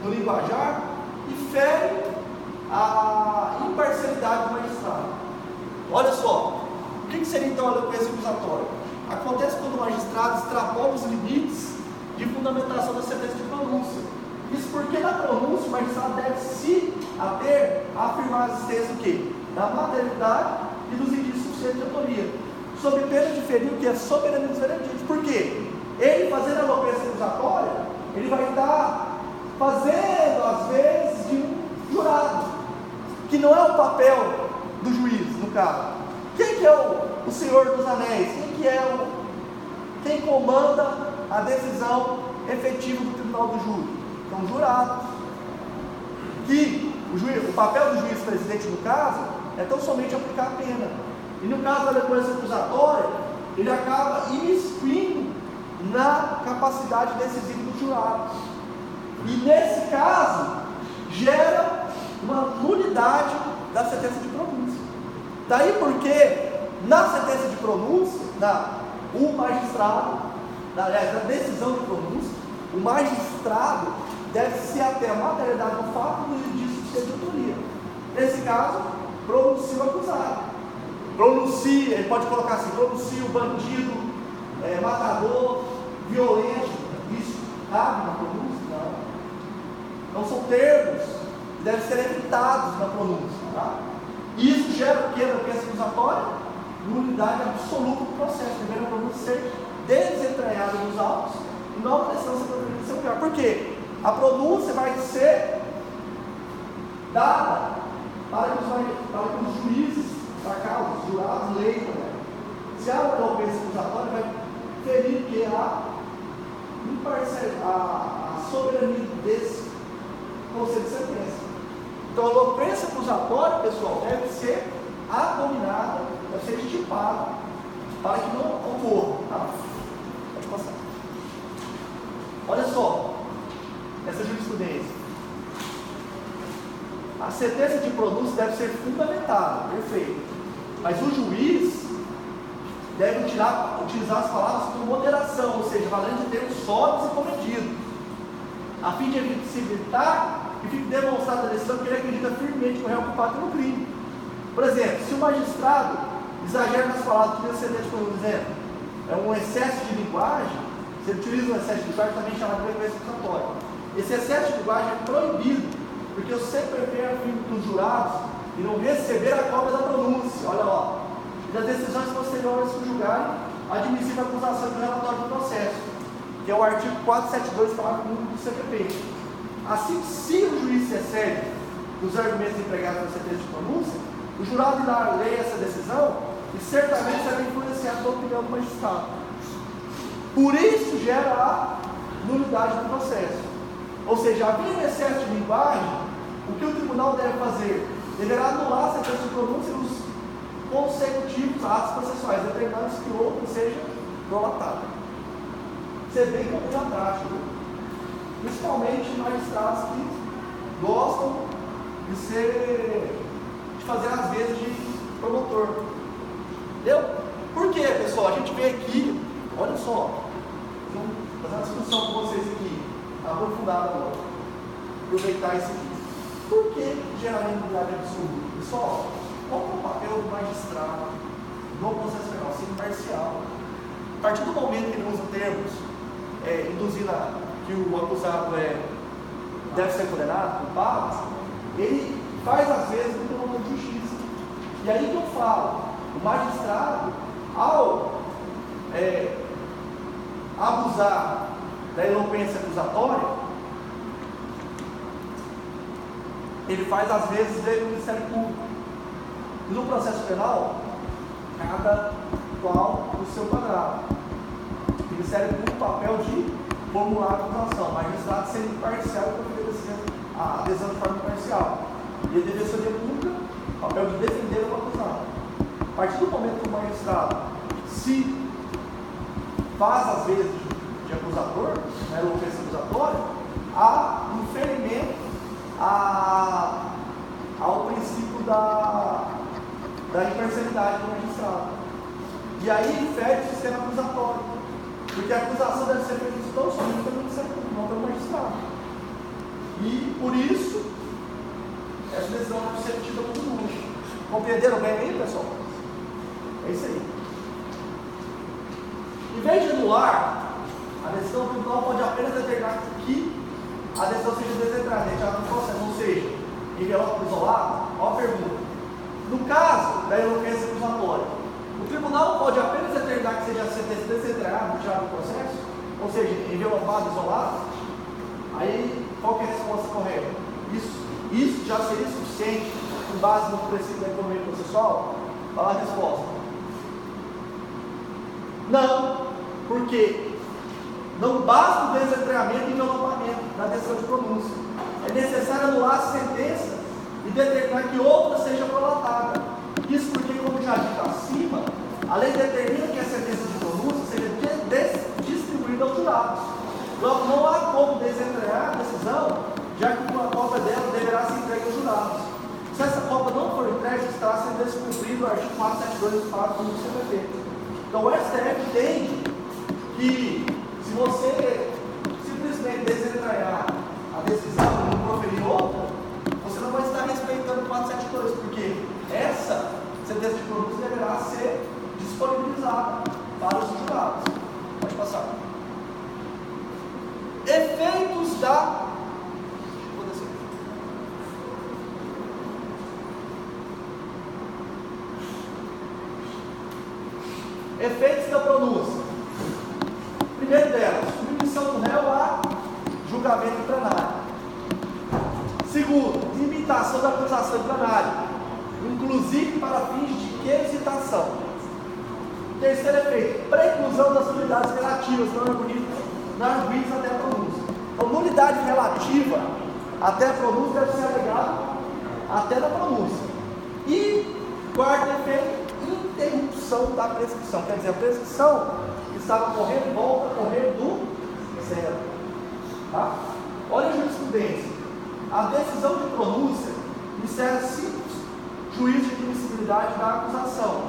A: no linguajar e fere a imparcialidade do magistrado. Olha só, o que seria então a eloquência acusatória? Acontece quando o magistrado extrapola os limites de fundamentação da sentença de pronúncia. Isso porque na pronúncia o magistrado deve se ater a afirmar a existência do quê? Da materialidade e dos indícios suficientes de autoria, sob pena de ferir o que é soberania dos vereditos. Por quê? Ele fazendo a eloquência acusatória, ele vai estar fazendo às vezes de um jurado, que não é o papel do juiz, no caso. Quem que é o Senhor dos Anéis? Quem comanda a decisão efetiva do tribunal do júri? São jurados. Que o papel do juiz presidente, no caso, é tão somente aplicar a pena. E no caso da eloquência acusatória, ele acaba imiscuindo na capacidade decisiva do jurado. E nesse caso, gera uma nulidade da sentença de pronúncia. Daí porque, na sentença de pronúncia, o magistrado, na decisão de pronúncia, o magistrado deve se ater à materialidade do fato do indício de autoria. Nesse caso, pronuncia o acusado. Pronuncia, ele pode colocar assim, pronuncia o bandido, matador, violento. Isso cabe na pronúncia? Não. Não são termos que devem ser evitados na pronúncia. Tá? Isso gera o que? Eloquência acusatória? Nulidade absoluta do processo. Primeiro a pronúncia ser desentranhada nos autos e não a pressão ser proferida seu pior. Por quê? A pronúncia vai ser dada para que os juízes, para cá, os jurados leiam. Se há uma eloquência acusatória, vai ferir que a soberania desse conceito de sentença. Então, a eloquência acusatória, pessoal, deve ser abominada, deve ser estipada, para que não ocorra. Tá? Pode passar. Olha só, essa jurisprudência. A sentença de pronúncia deve ser fundamentada, perfeito. Mas o juiz deve utilizar as palavras com moderação, ou seja, valendo de termos sóbrios e comedidos, a fim de evitar que fique demonstrada a decisão que ele acredita firmemente que o réu é culpado pelo crime. Por exemplo, se o magistrado exagera nas palavras que o sentença de pronúncia, dizendo é um excesso de linguagem, se ele utiliza um excesso de linguagem, também chamado de eloquência acusatória. Esse excesso de linguagem é proibido, porque eu sempre afirmo dos jurados e não receber a cópia da pronúncia, olha lá, e das decisões posteriores a julgarem admissível a acusação do relatório do processo, que é o artigo 472, parágrafo 1 do CPP. Assim, se o juiz se excede dos argumentos empregados na sentença de pronúncia, o jurado irá ler essa decisão e certamente será influenciado pela opinião do magistrado. Por isso gera a nulidade do processo. Ou seja, havendo excesso de linguagem, o que o tribunal deve fazer? Deverá anular a sentença de pronúncia nos consecutivos atos processuais, determinando que o outro seja prolatado. Isso é bem comum na prática, principalmente magistrados que gostam de fazer às vezes de promotor. Entendeu? Por quê, pessoal? A gente vem aqui, olha só, vou fazer uma discussão com vocês aqui, aprofundada agora, aproveitar isso aqui. Por que gerar nulidade absoluta? Pessoal, qual é o papel do magistrado no processo penal? Ser imparcial. A partir do momento que ele usa termos induzindo que o acusado deve ser condenado, culpado, ele faz às vezes o tribunal de justiça. E aí que eu falo, o magistrado, ao abusar da eloquência acusatória, ele faz às vezes dele o Ministério Público. E no processo penal, cada qual o seu quadrado. O Ministério Público, papel de formular a acusação, o magistrado sendo imparcial para poder a adesão de forma imparcial. E a defensoria pública, papel de defender o acusado. A partir do momento que o magistrado se faz, às vezes, de acusador, né, ofensa acusatória, há um ferimento ao princípio da imparcialidade do magistrado. E aí fere o sistema acusatório, porque a acusação deve ser feita tão somente pelo Ministério Público, não pelo magistrado. E por isso, essa decisão deve ser tida como nula. Compreenderam bem aí, pessoal? É isso aí. Em vez de anular, a decisão do tribunal pode apenas determinar que a decisão seja desentrada, retirada do processo, ou seja, envelope isolado. Olha a pergunta. No caso da eloquência acusatória, o tribunal pode apenas determinar que seja a sentença desentrada, retirada do processo, ou seja, envelopado, isolado. Aí, qual que é a resposta correta? Isso já seria suficiente, com base no princípio da economia processual? Fala a resposta. Não, porque não basta o desentreamento e envelopamento da decisão de pronúncia. É necessário anular a sentença e determinar que outra seja prolatada. Isso porque, como já dito acima, a lei determina que a sentença de pronúncia seja distribuída aos jurados. Logo, não há como desentrear a decisão, já que uma cópia dela deverá ser entregue aos jurados. Se essa cópia não for entregue, estará sendo descumprido o artigo 472 do parágrafo do CPP. Então, o STF entende que, se você simplesmente desentranhar a decisão e não proferir outra, você não vai estar respeitando o 472, porque essa sentença de pronúncia deverá ser disponibilizada para os jurados. Pode passar. Efeitos da... Vou descer. Efeitos da pronúncia. Primeiro delas, submissão do réu a julgamento em plenário. Segundo, limitação da acusação em plenário, inclusive para fins de quesitação. Terceiro efeito, preclusão das nulidades relativas não arguídas até a pronúncia. Então, nulidade relativa até a pronúncia deve ser alegada até na pronúncia. E quarto efeito, interrupção da prescrição. Quer dizer, a prescrição que estava correndo volta a correr do zero. Tá? Olha a jurisprudência. A decisão de pronúncia encerra simples juízo de admissibilidade da acusação,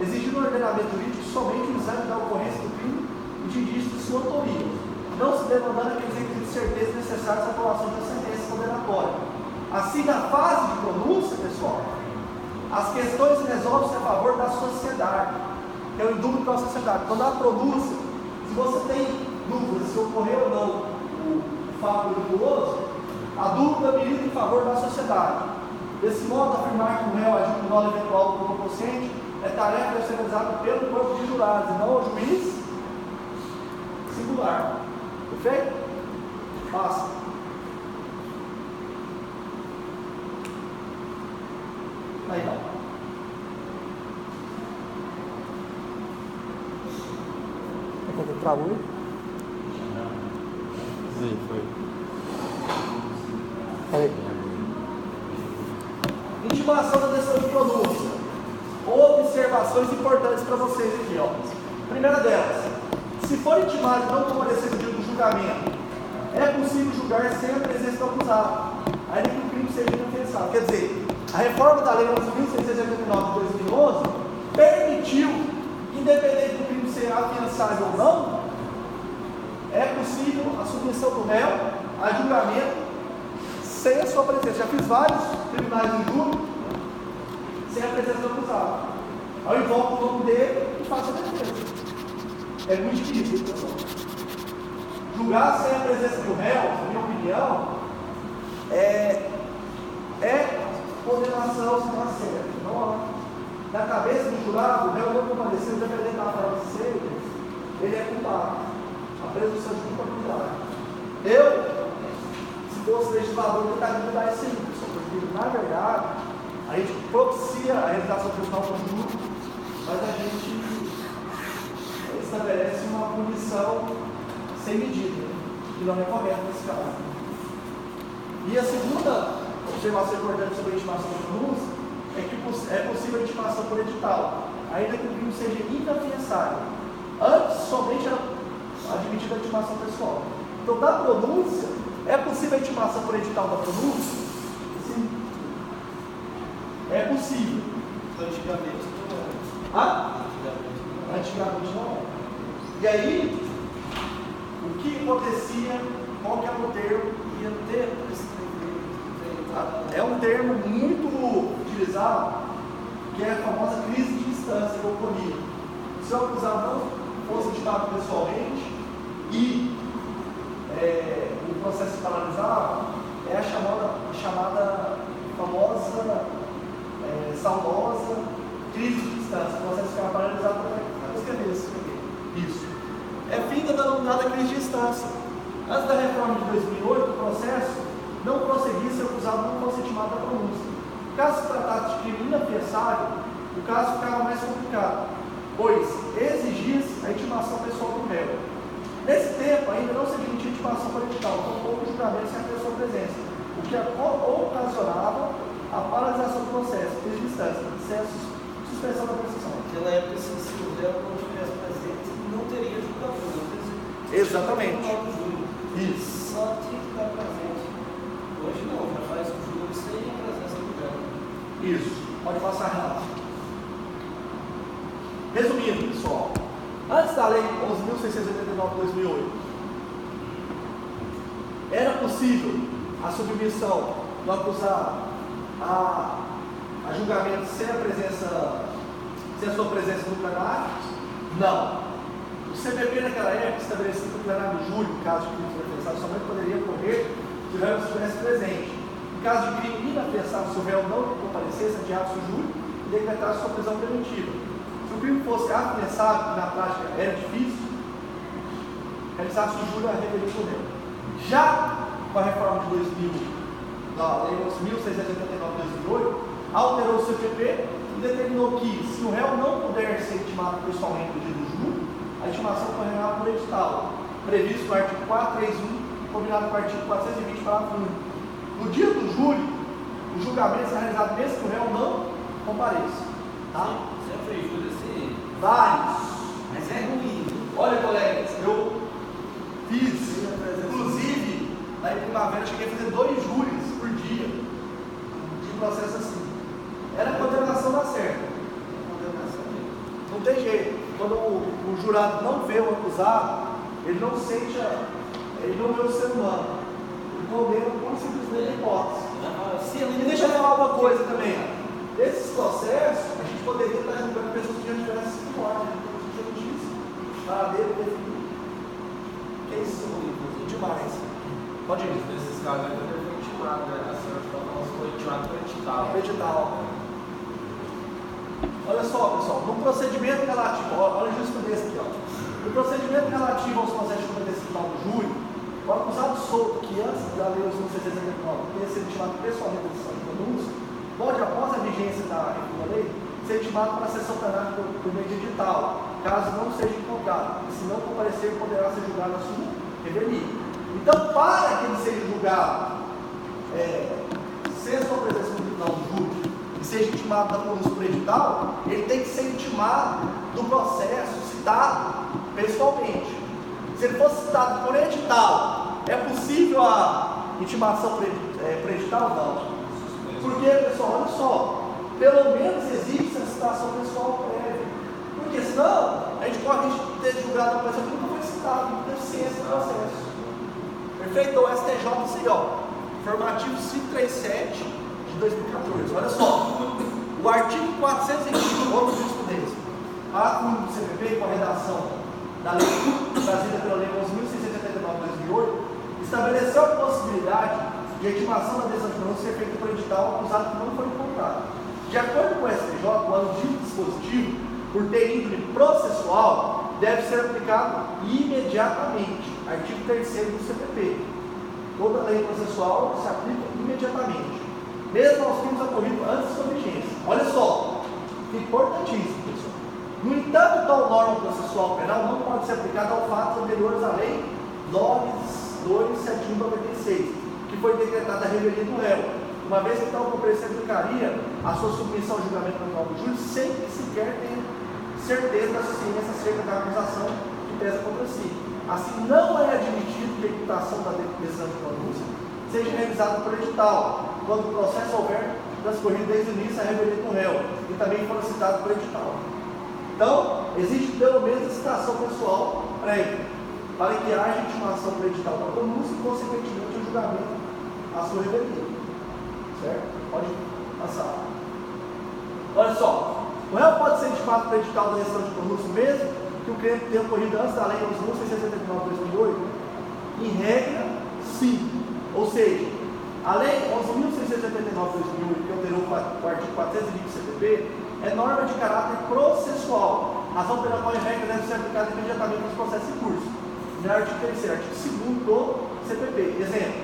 A: exigindo no ordenamento jurídico somente o exame da ocorrência do crime e de indício de sua autoria, não se demandando aqueles requisitos de certeza necessários à aprovação da sentença condenatória. Assim, na fase de pronúncia, pessoal, as questões resolvem-se a favor da sociedade, que é o indúbio para a sociedade. Quando há pronúncia, se você tem dúvida se ocorreu ou não o fato doloso, a dúvida milita em favor da sociedade. Desse modo, afirmar que o réu agiu com dolo eventual do consciente é tarefa a ser realizada pelo corpo de jurados, e não o juiz singular. Perfeito? Passa. Aí não. Quer que eu trago ele?
D: Sim, foi.
A: Aí. Intimação da decisão de pronúncia. Observações importantes para vocês aqui, ó. Primeira delas, se for intimado e não comparecer no dia do julgamento, é possível julgar sem a presença do acusado, ainda que o crime seja inofensável. Quer dizer, a reforma da Lei 11.689 de 2011 permitiu, independente do crime ser afiançável ou não, é possível a submissão do réu a julgamento sem a sua presença. Já fiz vários tribunais de júri sem a presença do acusado. Eu invoco o nome dele e faço a defesa. É muito difícil. Julgar sem a presença do réu, na minha opinião, é cabeça do jurado, o réu não compareceu, independente da forma que seja, ele é culpado. A presunção de culpabilidade. Se fosse legislador, eu tentaria mudar esse livro, porque, na verdade, a gente propicia a realização do tribunal conjunto, mas a gente estabelece uma punição sem medida, que não é correto nesse caso. E a segunda observação importante sobre a intimação de pronúncia é que é possível a intimação por edital, ainda que o crime seja inafiançável. Antes, somente era admitida a intimação pessoal. Então, da pronúncia, é possível a intimação por edital da pronúncia? Sim. É possível.
B: Antigamente não era.
A: Antigamente não era. E aí, o que acontecia, qual que era o termo que ia ter? É um termo muito utilizado, que é a famosa crise de instância que ocorria. Se o acusado não fosse intimado pessoalmente e o processo se paralisava, é a chamada famosa, saudosa crise de instância. O processo ficava paralisado para escrever isso. Isso. É fim da denominada crise de instância. Antes da reforma de 2008, o processo não prosseguia se o acusado não fosse intimado da pronúncia. Caso se tratasse de crime inafiançável, o caso ficava mais complicado, pois exigia-se a intimação pessoal do réu. Nesse tempo, ainda não se admitia intimação por edital, então houve julgamento sem a pessoa presença, o que ocasionava a paralisação do processo, desde instância, suspensão da prescrição.
B: Naquela época, se o réu não estivesse presente, não teria julgamento.
A: Exatamente.
B: Isso. Só tinha que estar presente. Hoje não, já faz o júri sem a presença do réu.
A: Isso. Pode passar rápido. Resumindo, pessoal, antes da lei 11.689 de 2008, era possível a submissão do acusado a julgamento sem a sua presença no plenário? Não. O CPP naquela época estabeleceu que o plenário do júri, em caso de crime inafiançável, somente poderia ocorrer se o réu estivesse presente. Em caso de crime inafiançável, se o réu não comparecesse, adiava-se o júri e decretasse sua prisão preventiva. Se o crime fosse afiançável, que na prática era difícil, realizasse o júri a revelia do réu. Já com a reforma de 2000, da lei 11.689 de 2008, alterou o CPP e determinou que, se o réu não puder ser intimado pessoalmente no dia do júri, a intimação ocorrerá por edital, previsto no artigo 431, combinado com o artigo 420, parágrafo 1. No dia do júri, o julgamento será realizado mesmo que o réu não compareça. Tá?
B: Você fez júri assim?
A: Vários.
B: Mas é ruim.
A: Olha, colegas, eu fiz, inclusive, na primavera, cheguei a fazer 2 júris por dia de processo assim. Era a condenação da certa. Não tem jeito. Quando o jurado não vê o acusado, ele não vê o ser humano. Ele condena por simplesmente a hipótese. E deixa eu falar uma coisa também. Nesses processos, a gente poderia estar julgando pessoas que já tivessem sido mortas, de justiça. Paradeiro definido. Que é isso? Demais. Pode ir.
C: Nesses casos aqui, eu fui intimado, né? A senhora foi intimado por edital.
A: Olha só, pessoal, no procedimento relativo, olha a jurisprudência aqui, ó. No procedimento relativo aos processos de competência criminal do júri, o acusado solto, que antes da lei 11.689 tenha sido intimado pessoalmente da decisão de pronúncia, pode, após a vigência da lei, ser intimado para a sessão plenária por meio de edital, caso não seja encontrado, e se não comparecer, poderá ser julgado a sua revelia. Então, para que ele seja julgado sem a sua presença no tribunal do júri, e seja intimado da pronúncia por edital, ele tem que ser intimado do processo citado pessoalmente. Se ele fosse citado por edital, é possível a intimação por edital? Não. Porque, pessoal, olha só, pelo menos existe essa citação pessoal prévia. Porque senão, a gente corre de ter julgado uma pessoa que nunca foi citada, não teve ciência do processo. Perfeito? Então, o STJ, isso aí, ó, formativo 537 de 2014. Olha só, o artigo 420, outro jurisprudência, parágrafo único do CPP, com a redação da lei trazida pela lei 11.689 de 2008, estabeleceu a possibilidade de a intimação da decisão de pronúncia ser feita por edital acusado que não foi encontrado. De acordo com o STJ, o ano de dispositivo, por ter índole processual, deve ser aplicado imediatamente. Artigo 3º do CPP. Toda lei processual se aplica imediatamente, mesmo aos crimes ocorridos antes de sua vigência. Olha só, importantíssimo, pessoal. No entanto, tal norma processual penal não pode ser aplicada aos fatos anteriores à lei 9.271/96, que foi decretada a revelia do réu, uma vez que tal compreensão implicaria a sua submissão ao julgamento natural do júri sem que sequer tenha certeza da suficiência acerca da acusação que pesa contra si. Assim, não é admitido que a imputação da decisão de pronúncia seja realizada por edital, quando o processo houver transcorrido desde o início a revelia do réu e também for citado por edital. Então, existe pelo menos a citação pessoal prévia, para que haja intimação por edital da pronúncia e, consequentemente, o julgamento à sua revelia. Certo? Pode passar. Olha só, o réu pode ser intimado por edital da decisão de pronúncia mesmo que o crime tenha ocorrido antes da lei 11.679/2008? Em regra, sim. Ou seja, a lei 11.679/2008, que alterou o artigo 420 do CPP, é norma de caráter processual, razão pela qual a regra deve ser aplicada imediatamente nos processos em curso. No artigo 3º, artigo 2º do CPP. Exemplo: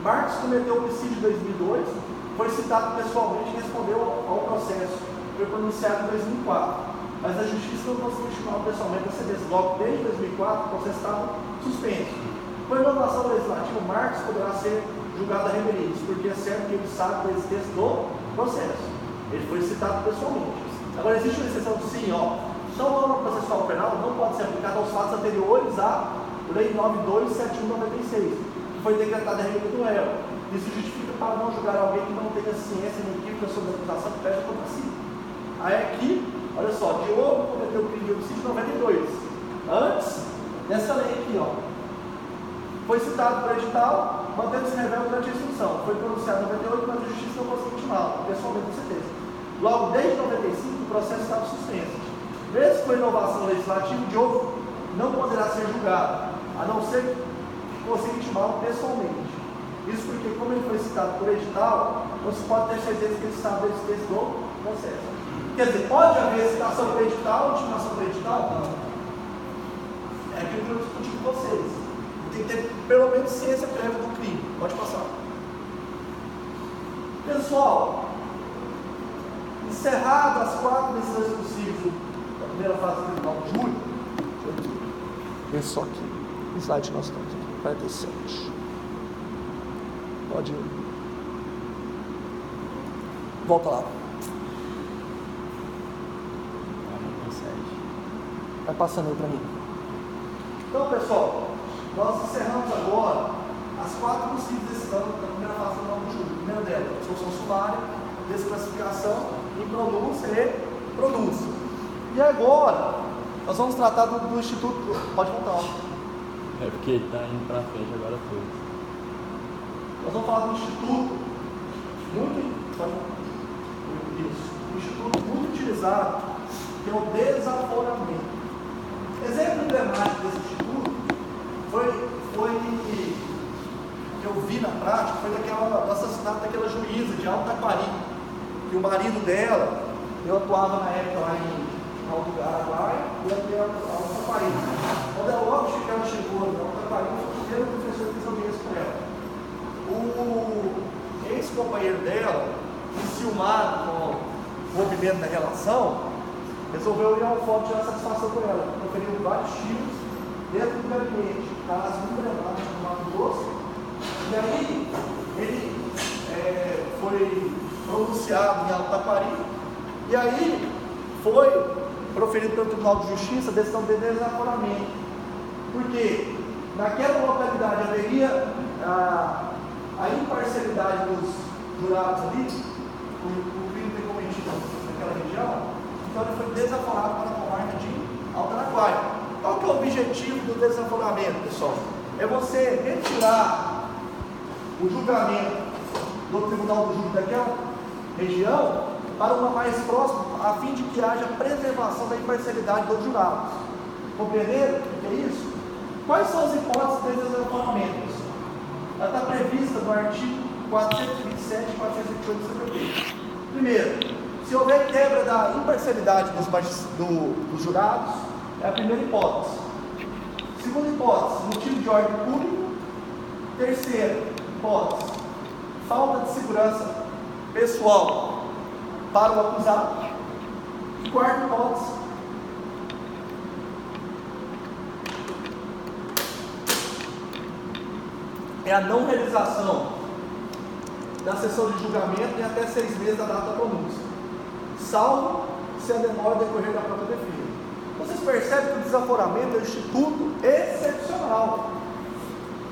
A: Marcos cometeu homicídio em 2002, foi citado pessoalmente e respondeu ao processo. Foi pronunciado em 2004, mas a justiça não conseguiu chamá-lo pessoalmente a sentença. Logo, desde 2004, o processo estava suspenso. Com a inovação legislativa, Marcos poderá ser julgado a revelia, porque é certo que ele sabe da existência do processo. Ele foi citado pessoalmente. Agora, existe uma exceção de sim, ó. Então, a norma processual penal não pode ser aplicada aos fatos anteriores à Lei 9.271/96, que foi decretada a revelia do réu. Isso justifica para não julgar alguém que não tenha ciência inequívoca sobre a acusação que pesa contra si. Aí aqui, olha só, Diogo cometeu o crime de homicídio em 92, antes dessa lei aqui, ó. Foi citado por edital, mantendo-se rebelde durante a instrução. Foi pronunciado em 98, mas a justiça não conseguiu intimá-lo, pessoalmente, com certeza. Logo, desde 95, o processo estava suspenso. Mesmo com a inovação legislativa, Diogo não poderá ser julgado, a não ser que consiga intimá-lo pessoalmente. Isso porque, como ele foi citado por edital, não se pode ter certeza que ele sabe da existência do processo. Quer dizer, pode haver citação por edital, intimação por edital? Não. É aquilo que eu discuti com vocês. Tem que ter pelo menos ciência prévia do crime. Pode passar. Pessoal, encerradas as 4 decisões possíveis da primeira fase do tribunal do júri, deixa eu ver só aqui. Que slide nós estamos aqui? 47. Pode ir. Volta lá. Vai passando aí para mim. Então, pessoal, nós encerramos agora as 4 possíveis decisões da primeira fase do tribunal do júri. A primeira delas, absolução sumária, desclassificação, impronúncia e pronúncia. E agora, nós vamos tratar do Instituto. Pode voltar, ó.
D: É porque ele está indo para frente agora tudo.
A: Nós vamos falar do Instituto um Instituto muito utilizado, que é o desaforamento. Exemplo emblemático desse Instituto que eu vi na prática, foi do assassinato daquela juíza de Alto Taquari, que o marido dela, eu atuava na época lá em Alto Araguaia, e ela veio a Alto Taquari. Quando ela logo chegou em Alto Taquari, foi o primeiro professor que fez audiência com ela. O ex-companheiro dela, enciumado com o movimento da relação, resolveu ir ao foto tirar satisfação com ela. Proferiu vários tiros dentro do gabinete, caso emblemático do Mato Grosso. E aí, ele foi pronunciado em Alto Taquari, e aí foi proferido pelo Tribunal de Justiça a decisão de desaforamento. Porque naquela localidade haveria a imparcialidade dos jurados ali, o crime ter cometido naquela região, então ele foi desaforado para a comarca de Alto Araguaia. Qual que é o objetivo do desaforamento, pessoal? É você retirar o julgamento do Tribunal do Júri daquela região para uma mais próxima, a fim de que haja preservação da imparcialidade dos jurados. Compreenderam o que é isso? Quais são as hipóteses de desaforamento? Ela está prevista no artigo 427 e 428 do CPP. Primeiro, Se houver quebra da imparcialidade dos jurados, é a primeira hipótese. Segunda hipótese, motivo de ordem pública. Terceira hipótese, falta de segurança pessoal para o acusado. E quarta hipótese, é a não realização da sessão de julgamento em até 6 meses da data da pronúncia, salvo se a demora decorrer da própria defesa. Vocês percebem que o desaforamento é um instituto excepcional,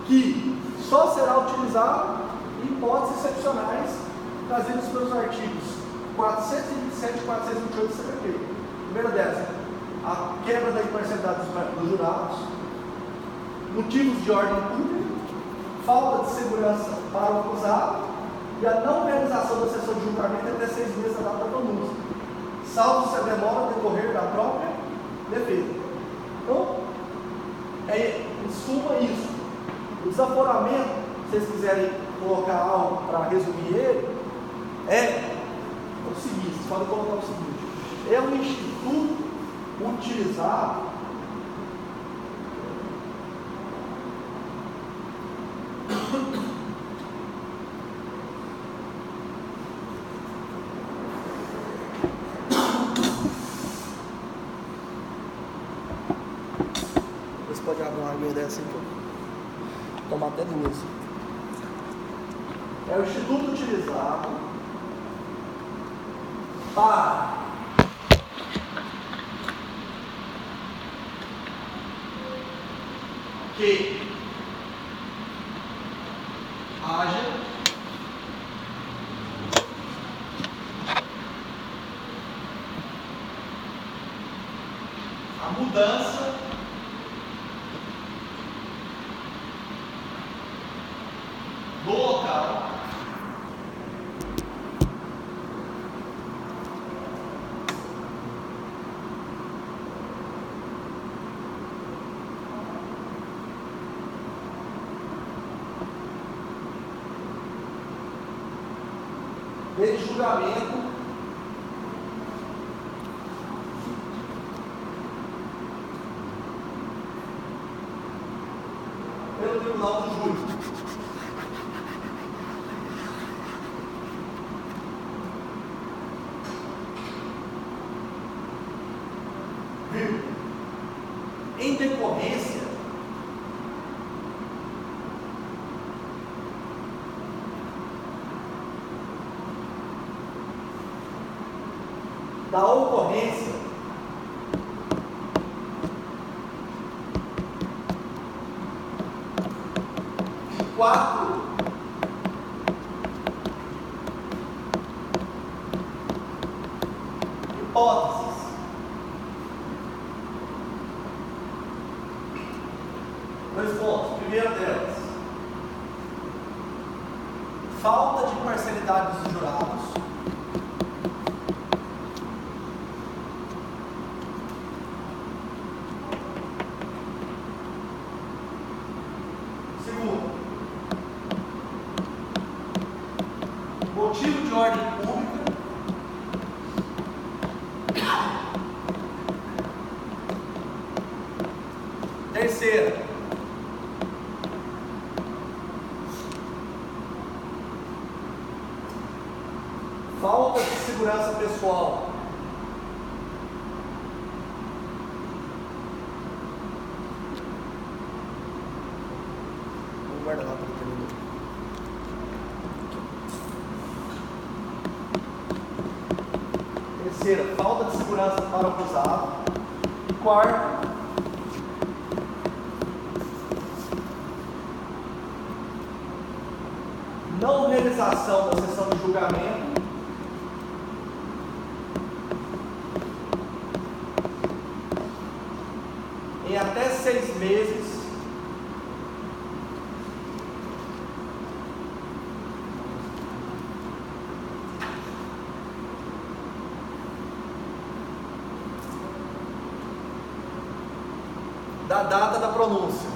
A: que só será utilizado em hipóteses excepcionais trazidas pelos artigos 427 e 428 do CPP. Primeira delas, a quebra da imparcialidade dos jurados, motivos de ordem pública, falta de segurança para o acusado e a não realização da sessão de julgamento até 6 meses da data da pronúncia, salvo se a demora decorrer da própria defesa. Então, em suma isso. O desaforamento, se vocês quiserem colocar algo para resumir ele, é o seguinte, vocês podem colocar o seguinte: é um instituto utilizado você pode abrir uma aguinha dessa aqui, tomar até duas. É o instituto utilizado para que haja a mudança do local de julgamento pelo Tribunal do Júri. Em decorrência da ocorrência de 4 hipóteses dois pontos. Primeira delas, falta de parcialidade dos jurados. Segundo, motivo de ordem pública. Terceira, falta de segurança pessoal. Vamos guardar lá para terminar. Terceira, falta de segurança para o acusado. E quarta, não realização da sessão de julgamento em até 6 meses da data da pronúncia.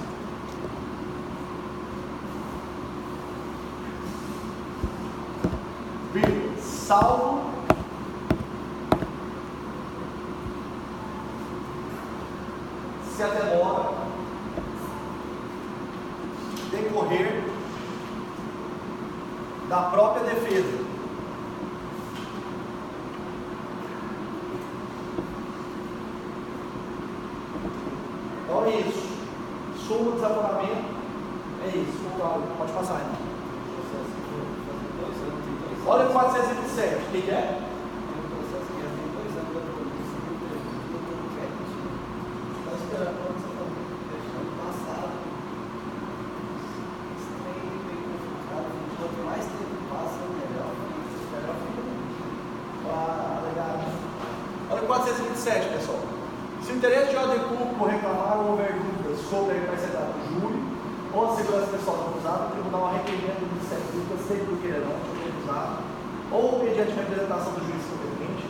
A: Salvo a defesa. Então é isso. Súmula do desaforamento é isso. Pode passar, então. Olha o 427. O que é? Olha o 427, pessoal. Se o interesse de ordem pública reclamar ou houver dúvidas sobre a imparcialidade do júri ou a segurança pessoal do acusado, o tribunal a requerimento do Ministério Público, sempre do querelante ou do acusado, ou mediante representação do juiz competente,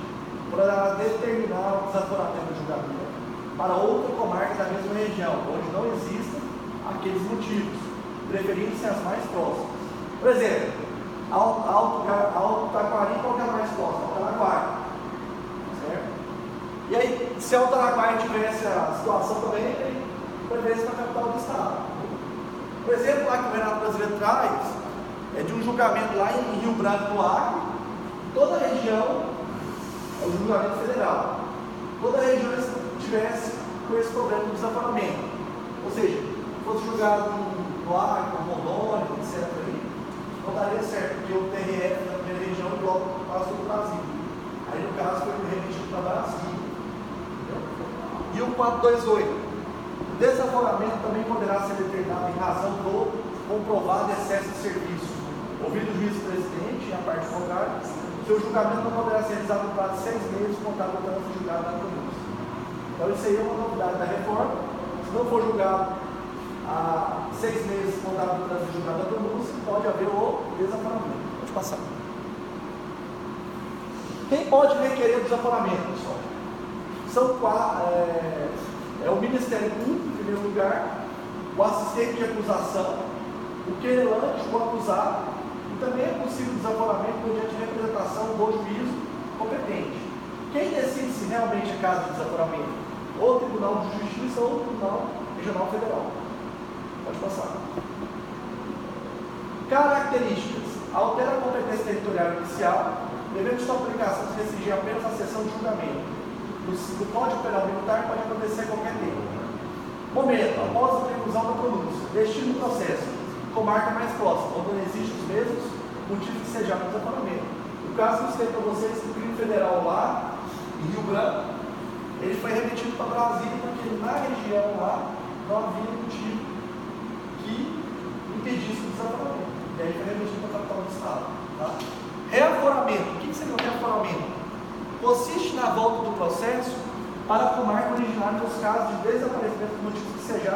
A: poderá determinar o desaforamento do julgamento para outra comarca da mesma região, onde não existam aqueles motivos, preferindo-se as mais próximas. Por exemplo, Alto Taquari, qual que é a mais próxima? Alto Araguaia. Certo? E aí, se Alto Araguaia tivesse a situação também, ele prevê-se na capital do estado. Por exemplo, lá que o Renato Brasileiro traz, é de um julgamento lá em Rio Branco do Acre, toda a região, é o julgamento federal, toda a região tivesse com esse problema do desaforamento. Ou seja, fosse julgado no Acre, no Rondônia, etc. Não daria certo, porque o TRF da primeira região engloba quase todo o Brasil. Aí no caso foi remetido para Brasília. E o 428. O desaforamento também poderá ser determinado em razão do comprovado excesso de serviço. Ouvido o juiz-presidente e a parte contrária, seu julgamento não poderá ser realizado no prazo de 6 meses contado do trânsito julgado na pronúncia. Então isso aí é uma novidade da reforma. Se não for julgado há 6 meses contado do trânsito julgado na pronúncia, pode haver o desaforamento. Pode passar. Quem pode requerer o desaforamento, pessoal? São o Ministério Público, em primeiro lugar, o assistente de acusação, o querelante, o acusado, e também é possível desaforamento mediante representação do juízo competente. Quem decide se realmente é caso de desaforamento? Ou o Tribunal de Justiça ou o Tribunal Regional Federal. Pode passar. Características. Altera a competência territorial inicial, devendo sua aplicação se restringir apenas à sessão de julgamento. No Código Penal Militar pode acontecer qualquer tempo. Momento, após a conclusão da pronúncia. Destino do processo. Comarca mais próxima, onde não existem os mesmos motivos que sejam no desaforamento. No caso que eu citei para vocês, o crime federal lá, em Rio Branco, ele foi remetido para Brasília, porque na região lá não havia motivo que impedisse o desaforamento. E aí foi remetido para a capital do estado. Tá? Reaforamento. O que seria o reaforamento? Consiste na volta do processo para a comarca originária nos casos de desaparecimento por motivos que sejam